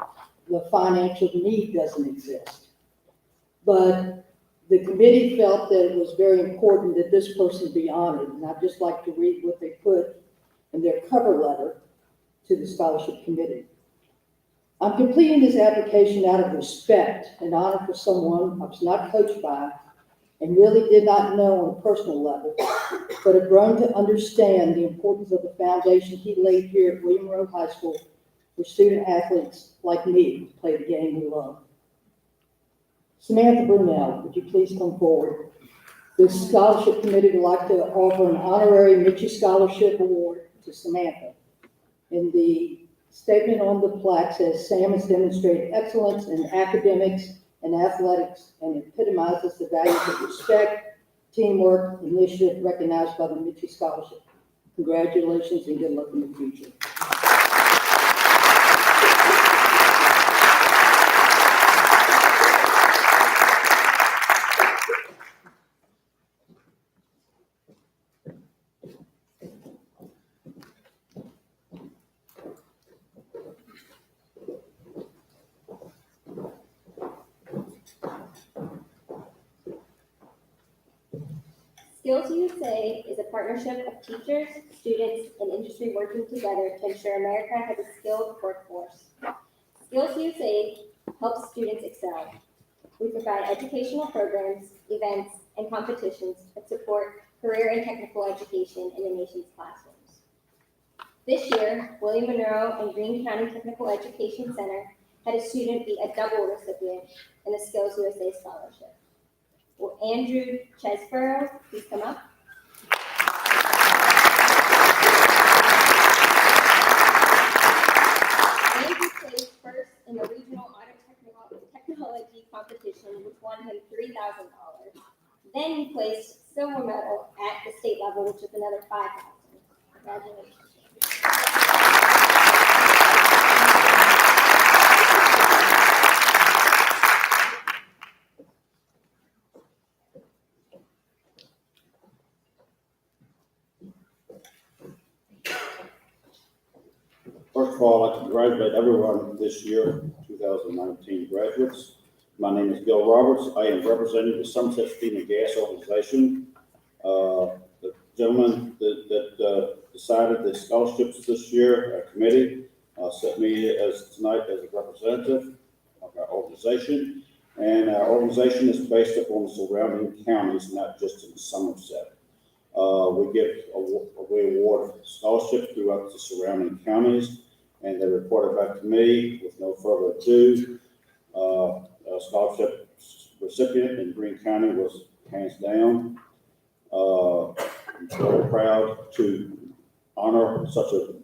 the financial need doesn't exist. But the committee felt that it was very important that this person be honored, and I'd just like to read what they put in their cover letter to the scholarship committee. I'm completing this application out of respect and honor for someone I was not coached by and really did not know on a personal level, but have grown to understand the importance of the foundation he laid here at William Monroe High School for student athletes like me to play the game we love. Samantha Brunel, would you please come forward? The scholarship committee would like to offer an honorary Mitchell Scholarship Award to Samantha. In the statement on the plaque says, Sam has demonstrated excellence in academics and athletics and epitomizes the values of respect, teamwork, and initiative recognized by the Mitchell Scholarship. Congratulations and good luck in the future. Skills USA is a partnership of teachers, students, and industry working together to ensure America has a skilled workforce. Skills USA helps students excel. We provide educational programs, events, and competitions that support career and technical education in the nation's classrooms. This year, William Monroe and Greene County Technical Education Center had a student be a double recipient in the Skills USA Scholarship. Will Andrew Chesborough please come up? Andrew placed first in the regional auto technology competition, which won him $3,000. Then he placed silver medal at the state level, which is another $5,000. Congratulations. First of all, I'd like to congratulate everyone this year, 2019 graduates. My name is Bill Roberts. I am representing the Somerset Steam and Gas Organization. The gentleman that decided the scholarships this year, our committee, set me tonight as a representative of our organization. And our organization is based upon the surrounding counties, not just in Somerset. We award scholarships throughout the surrounding counties, and they reported back to me with no further ado. A scholarship recipient in Greene County was hands down. I'm very proud to honor such a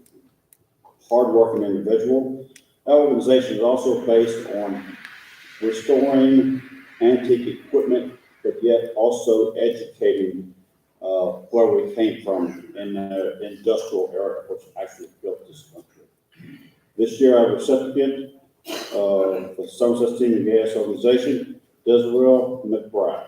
hardworking individual. Our organization is also based on restoring antique equipment, but yet also educating where we came from in the industrial era, which actually built this country. This year, our recipient for the Somerset Steam and Gas Organization, Desiree McBride.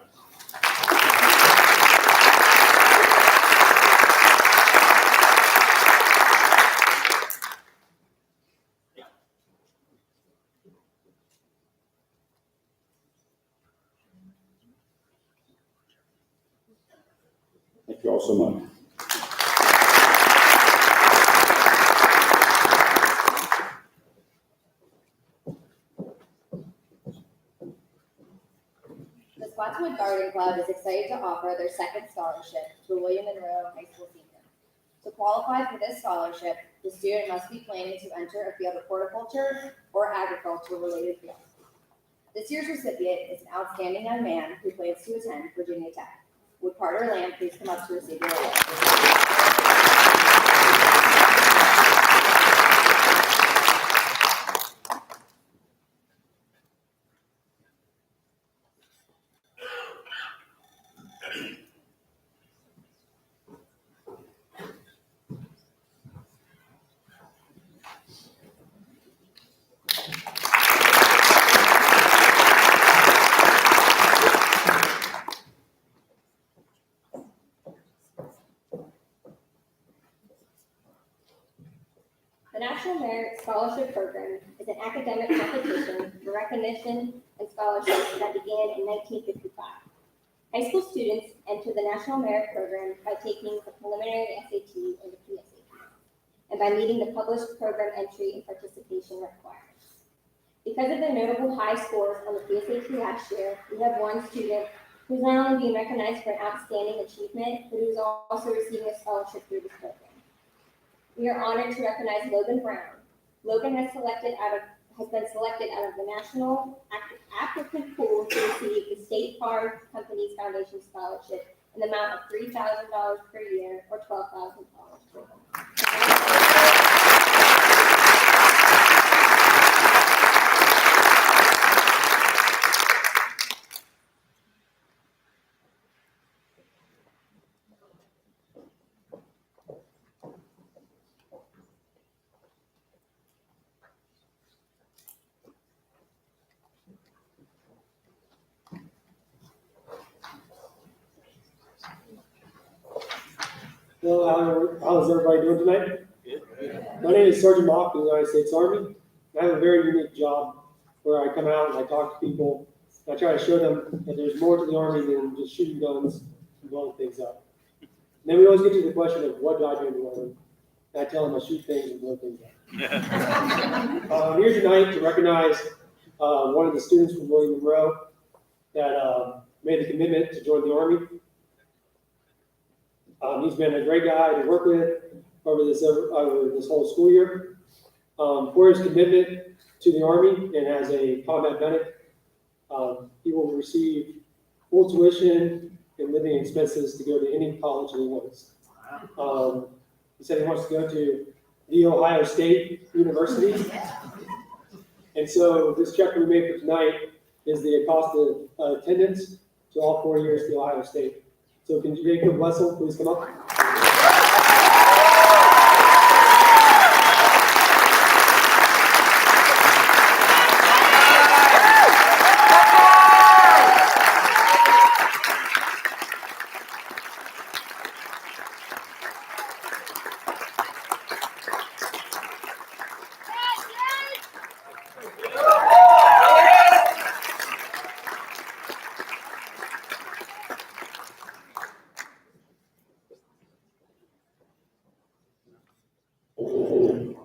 Thank you all so much. The Spotswood Garden Club is excited to offer their second scholarship to a William Monroe High School senior. To qualify for this scholarship, the student must be planning to enter a field of horticulture or agriculture-related field. This year's recipient is an outstanding young man who plans to attend Virginia Tech. Would Carter Lamb please come up to receive your award? The National Merit Scholarship Program is an academic competition for recognition and scholarships that began in 1955. High school students enter the National Merit Program by taking the preliminary SAT and the PSAT, and by meeting the published program entry and participation requirements. Because of the notable high scores on the PSAT last year, we have one student who's not only being recognized for outstanding achievement, but who's also receiving a scholarship through this program. We are honored to recognize Logan Brown. Logan has been selected out of the National Applicant Pool to receive the State Farm Companies Foundation Scholarship in the amount of $3,000 per year or $12,000 per year. Hello, how's everybody doing tonight? My name is Sergeant Mock of the United States Army. I have a very unique job where I come out and I talk to people. And I try to show them that there's more to the Army than just shooting guns and blowing things up. And then we always get to the question of what do I do in the Army? And I tell them I shoot things and blow things up. I'm here tonight to recognize one of the students from William Monroe that made the commitment to join the Army. He's been a great guy to work with. over this whole school year. For his commitment to the Army and as a combat medic, he will receive full tuition and living expenses to go to any college that he wants. He said he wants to go to The Ohio State University. And so this check we made for tonight is the cost of attendance to all 4 years to Ohio State. So can Jacob Wessel please come up?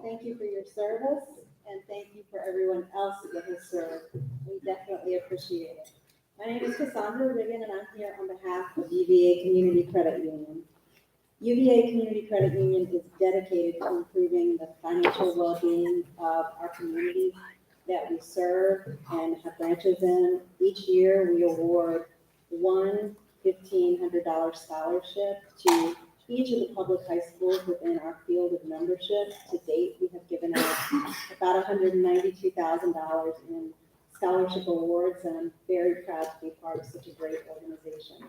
Thank you for your service, and thank you for everyone else that has served. We definitely appreciate it. My name is Cassandra Riggin, and I'm here on behalf of UVA Community Credit Union. UVA Community Credit Union is dedicated to improving the financial well-being of our communities that we serve and have branches in. Each year, we award one $1,500 scholarship to each of the public high schools within our field of membership. To date, we have given out about $192,000 in scholarship awards, and I'm very proud to be part of such a great organization.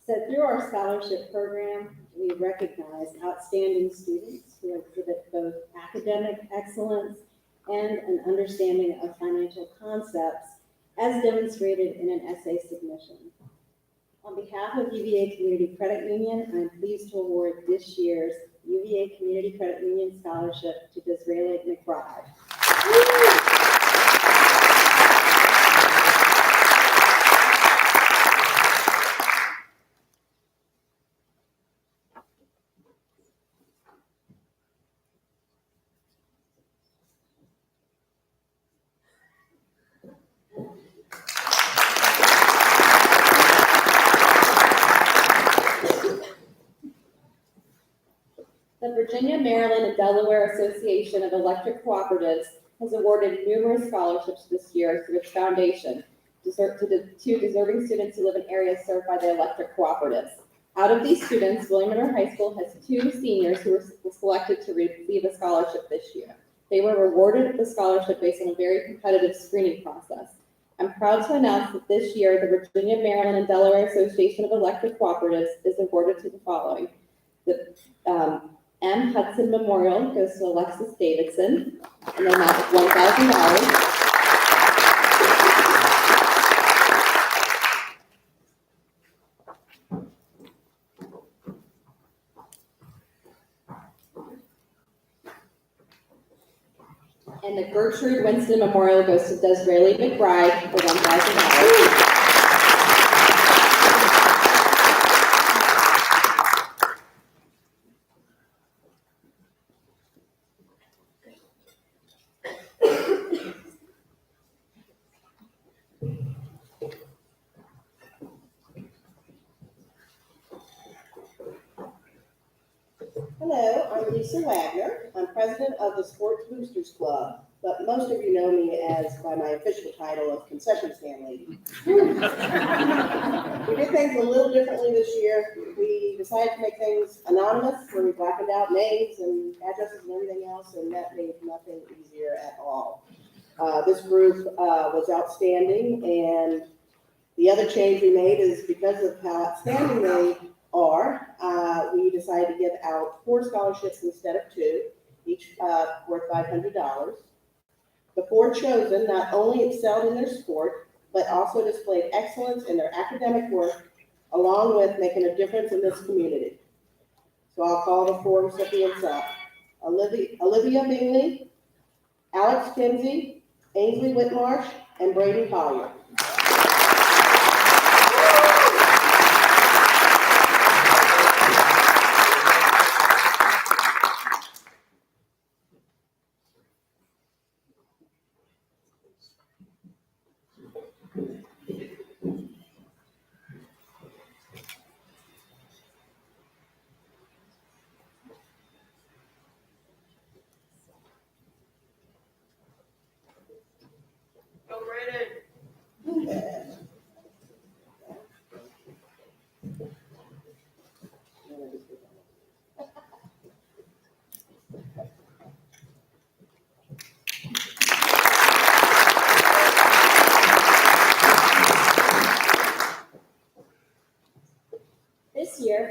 So through our scholarship program, we recognize outstanding students who exhibit both academic excellence and an understanding of financial concepts as demonstrated in an essay submission. On behalf of UVA Community Credit Union, I'm pleased to award this year's UVA Community Credit Union Scholarship to Disraeli McBride. The Virginia, Maryland, and Delaware Association of Electric Cooperatives has awarded numerous scholarships this year through its foundation to deserving students who live in areas served by the electric cooperatives. Out of these students, William Monroe High School has 2 seniors who were selected to receive a scholarship this year. They were awarded the scholarship based on a very competitive screening process. I'm proud to announce that this year, the Virginia, Maryland, and Delaware Association of Electric Cooperatives is awarded to the following. The M. Hudson Memorial goes to Alexis Davidson, and then that's $1,000. And the Gertrude Winston Memorial goes to Disraeli McBride for $1,000. Hello, I'm Lisa Wagner. I'm president of the Sports Boosters Club, but most of you know me as by my official title of concession stand lady. We did things a little differently this year. We decided to make things anonymous, where we blackened out names and addresses and everything else, and that made nothing easier at all. This group was outstanding, and the other change we made is because of how outstanding they are, we decided to give out 4 scholarships instead of 2, each worth $500. The 4 chosen not only excelled in their sport, but also displayed excellence in their academic work, along with making a difference in this community. So I'll call the 4 recipients up. Olivia Bingley, Alex Kinsey, Ainsley Whitmarsh, and Brady Collier.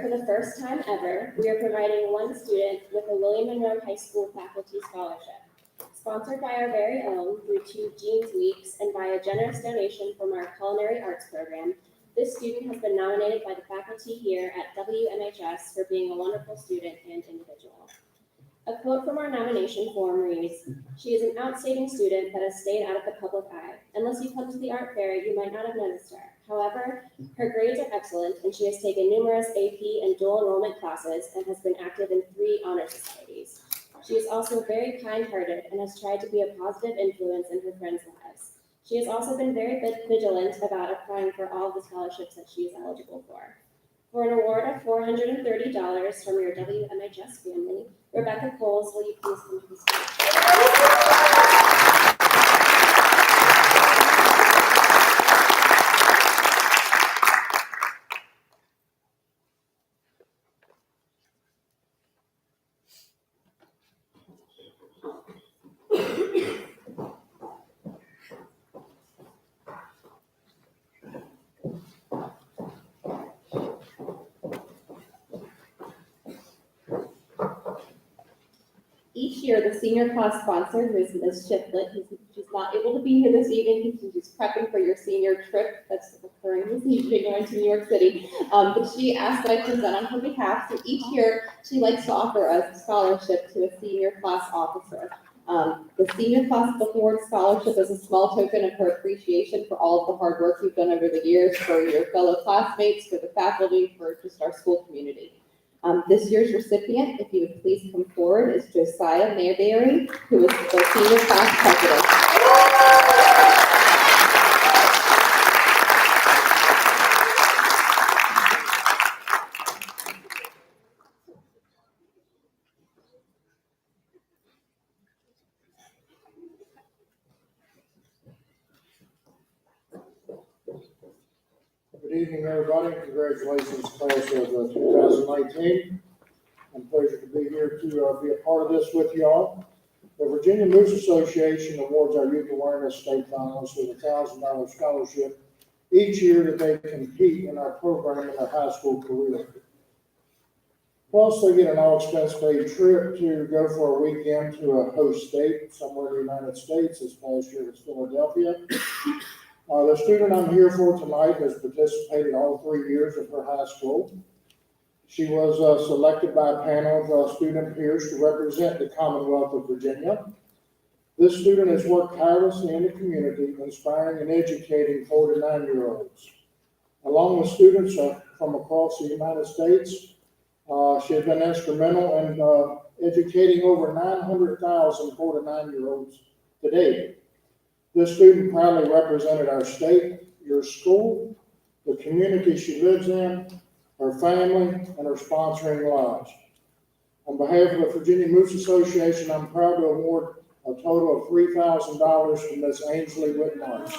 for the first time ever, we are providing one student with a William Monroe High School faculty scholarship. Sponsored by our very own through 2 Jeans Weeks and by a generous donation from our culinary arts program, this student has been nominated by the faculty here at WMHS for being a wonderful student and individual. A quote from our nomination form reads, "She is an outstanding student that has stayed out of the public eye. Unless you come to the art fair, you might not have noticed her. However, her grades are excellent and she has taken numerous AP and dual enrollment classes and has been active in 3 honor societies. She is also very kind-hearted and has tried to be a positive influence in her friends' lives. She has also been very vigilant about applying for all of the scholarships that she is eligible for. For an award of $430 from your WMHS family, Rebecca Coles, will you please come to the stage?" Each year, the senior class sponsor, who is Ms. Shiflett, she's not able to be here this evening because she's prepping for your senior trip that's occurring this evening going to New York City. But she asked that I present on her behalf. So each year, she likes to offer a scholarship to a senior class officer. The Senior Class Book Award Scholarship is a small token of her appreciation for all of the hard work you've done over the years for your fellow classmates, for the faculty, for just our school community. This year's recipient, if you would please come forward, is Josiah Mayberry, who is the senior class president. Good evening, everybody. Congratulations, class of 2019. I'm pleasure to be here to be a part of this with y'all. The Virginia Moose Association awards our youth awareness state finalists with a $1,000 scholarship each year that they compete in our program in their high school career. Plus, they get an all-expense paid trip to go for a weekend to a host state somewhere in the United States. This past year was Philadelphia. The student I'm here for tonight has participated all 3 years of her high school. She was selected by a panel of student peers to represent the Commonwealth of Virginia. This student has worked tirelessly in the community, inspiring and educating 4 to 9-year-olds. Along with students from across the United States, she has been instrumental in educating over 900,000 4 to 9-year-olds to date. This student proudly represented our state, your school, the community she lives in, her family, and her sponsoring lodge. On behalf of the Virginia Moose Association, I'm proud to award a total of $3,000 to Ms. Ainsley Whitmarsh.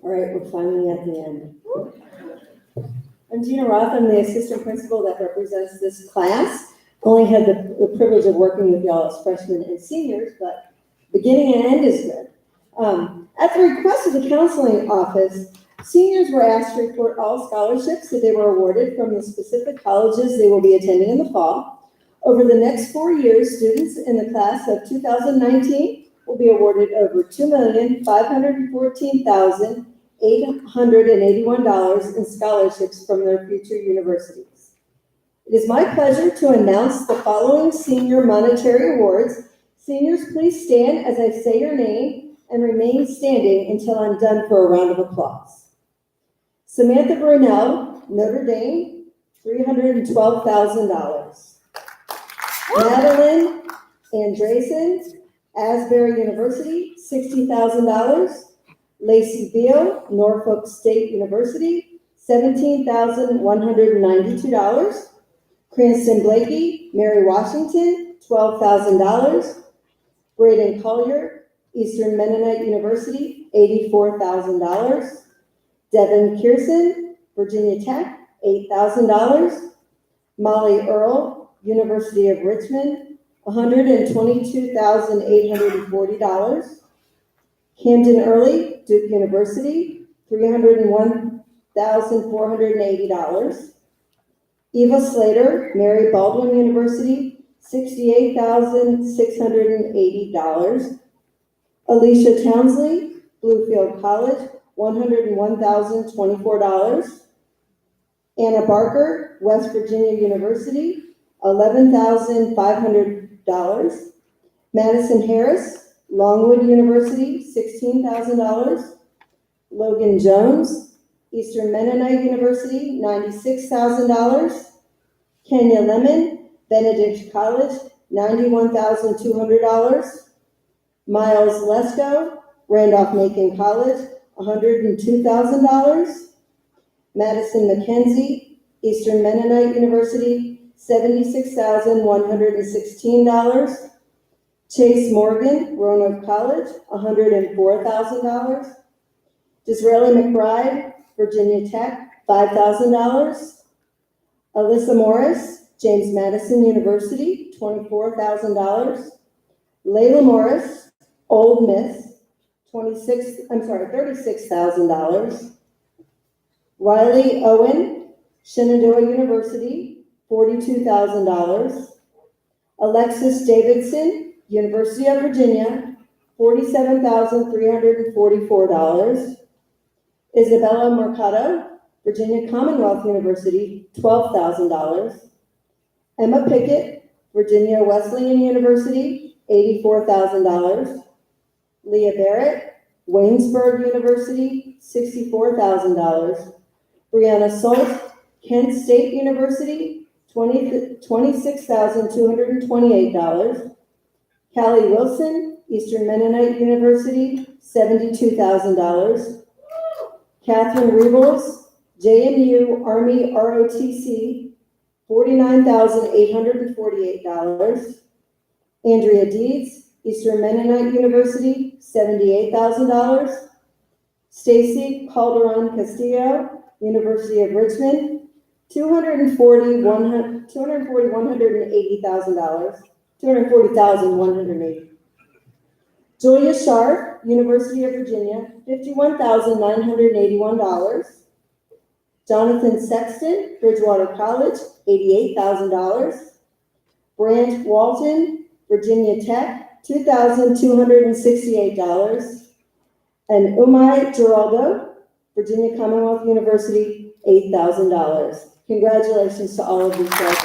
All right, we're finally at the end. I'm Gina Roth. I'm the assistant principal that represents this class. Only had the privilege of working with y'all as freshmen and seniors, but beginning and end is good. At the request of the counseling office, seniors were asked to report all scholarships that they were awarded from the specific colleges they will be attending in the fall. Over the next 4 years, students in the class of 2019 will be awarded over $2,514,881 in scholarships from their future universities. It is my pleasure to announce the following senior monetary awards. Seniors, please stand as I say your name and remain standing until I'm done for a round of applause. Samantha Brunel, Notre Dame, $312,000. Madeline Andresen, Asbury University, $60,000. Lacey Beal, Norfolk State University, $17,192. Cranston Blakey, Mary Washington, $12,000. Braden Collier, Eastern Mennonite University, $84,000. Devin Pearson, Virginia Tech, $8,000. Molly Earl, University of Richmond, $122,840. Camden Early, Duke University, $301,480. Eva Slater, Mary Baldwin University, $68,680. Alicia Townsley, Bluefield College, $101,024. Anna Barker, West Virginia University, $11,500. Madison Harris, Longwood University, $16,000. Logan Jones, Eastern Mennonite University, $96,000. Kenya Lemon, Benedict College, $91,200. Miles Lesko, Randolph-Macon College, $102,000. Madison McKenzie, Eastern Mennonite University, $76,116. Chase Morgan, Roanoke College, $104,000. Disraeli McBride, Virginia Tech, $5,000. Alyssa Morris, James Madison University, $24,000. Layla Morris, Ole Miss, $36,000. Riley Owen, Shenandoah University, $42,000. Alexis Davidson, University of Virginia, $47,344. Isabella Mercado, Virginia Commonwealth University, $12,000. Emma Pickett, Virginia Wesleyan University, $84,000. Leah Barrett, Waynesburg University, $64,000. Brianna Solt, Kent State University, $26,228. Callie Wilson, Eastern Mennonite University, $72,000. Catherine Rebels, JMU Army ROTC, $49,848. Andrea Deeds, Eastern Mennonite University, $78,000. Stacy Calderon Castillo, University of Richmond, $240,180. Julia Sharp, University of Virginia, $51,981. Jonathan Sexton, Bridgewater College, $88,000. Brant Walton, Virginia Tech, $2,268. And Umay Geraldo, Virginia Commonwealth University, $8,000. Congratulations to all of these graduates.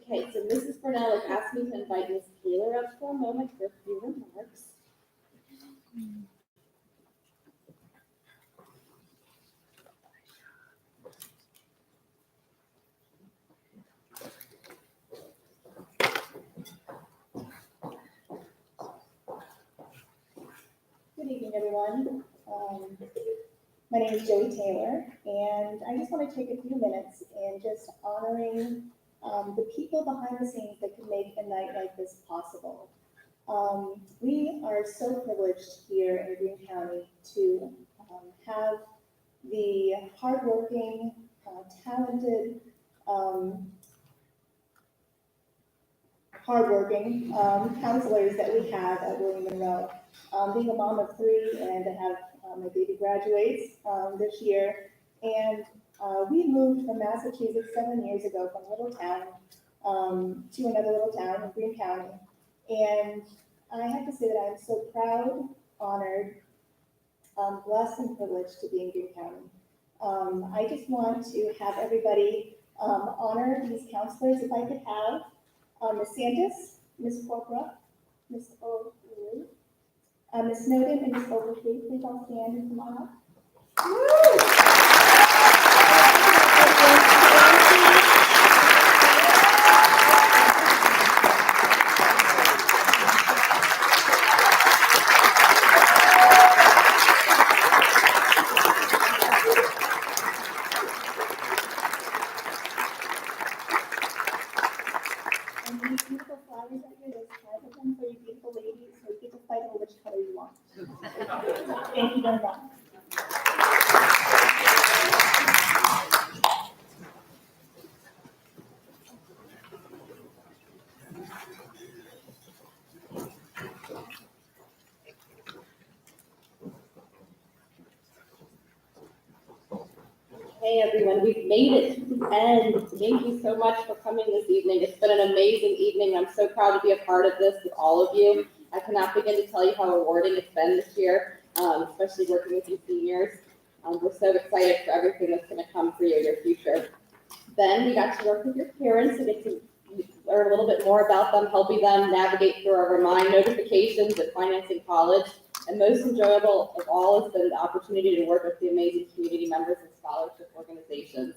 Okay, so Mrs. Burnell has asked me to invite Ms. Taylor up for a moment for a few remarks. Good evening, everyone. My name is Joey Taylor, and I just want to take a few minutes and just honoring the people behind the scenes that can make a night like this possible. We are so privileged here in Greene County to have the hardworking, talented, counselors that we have at William Monroe. Being a mom of three and to have my baby graduates this year, and we moved from Massachusetts 7 years ago from a little town to another little town in Greene County. And I have to say that I'm so proud, honored, blessed and privileged to be in Greene County. I just want to have everybody honor these counselors. If I could have Ms. Santis, Ms. Corpora, Ms. O'Leary, Ms. Snowden, and Ms. Ogletree, please all stand and come on up. Thank you very much. Hey everyone, we've made it to the end. Thank you so much for coming this evening. It's been an amazing evening. I'm so proud to be a part of this with all of you. I cannot begin to tell you how rewarding it's been this year, especially working with you seniors. We're so excited for everything that's going to come for you in your future. Then we got to work with your parents and get to learn a little bit more about them, helping them navigate through our remind notifications and financing college. And most enjoyable of all has been the opportunity to work with the amazing community members and scholarship organizations.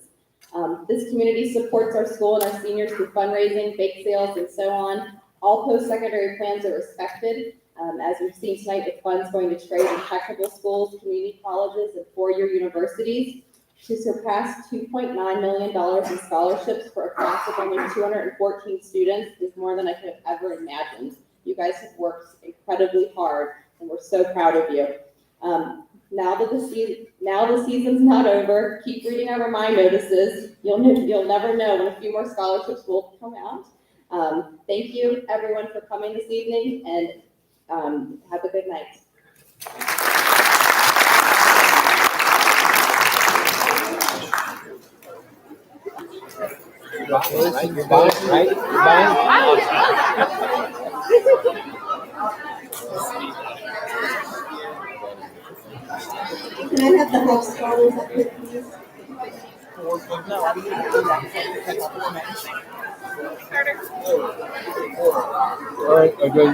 This community supports our school and our seniors through fundraising, bake sales, and so on. All post-secondary plans are respected, as we've seen tonight with funds going to trade and technical schools, community colleges, and four-year universities. To surpass $2.9 million in scholarships for a class of only 214 students is more than I could have ever imagined. You guys have worked incredibly hard, and we're so proud of you. Now the season's not over, keep reading our remind notices. You'll never know when a few more scholarships will come out. Thank you, everyone, for coming this evening, and have a good night. You're buying, right? You're buying? Can I have the house scholars up here, please? All right, okay.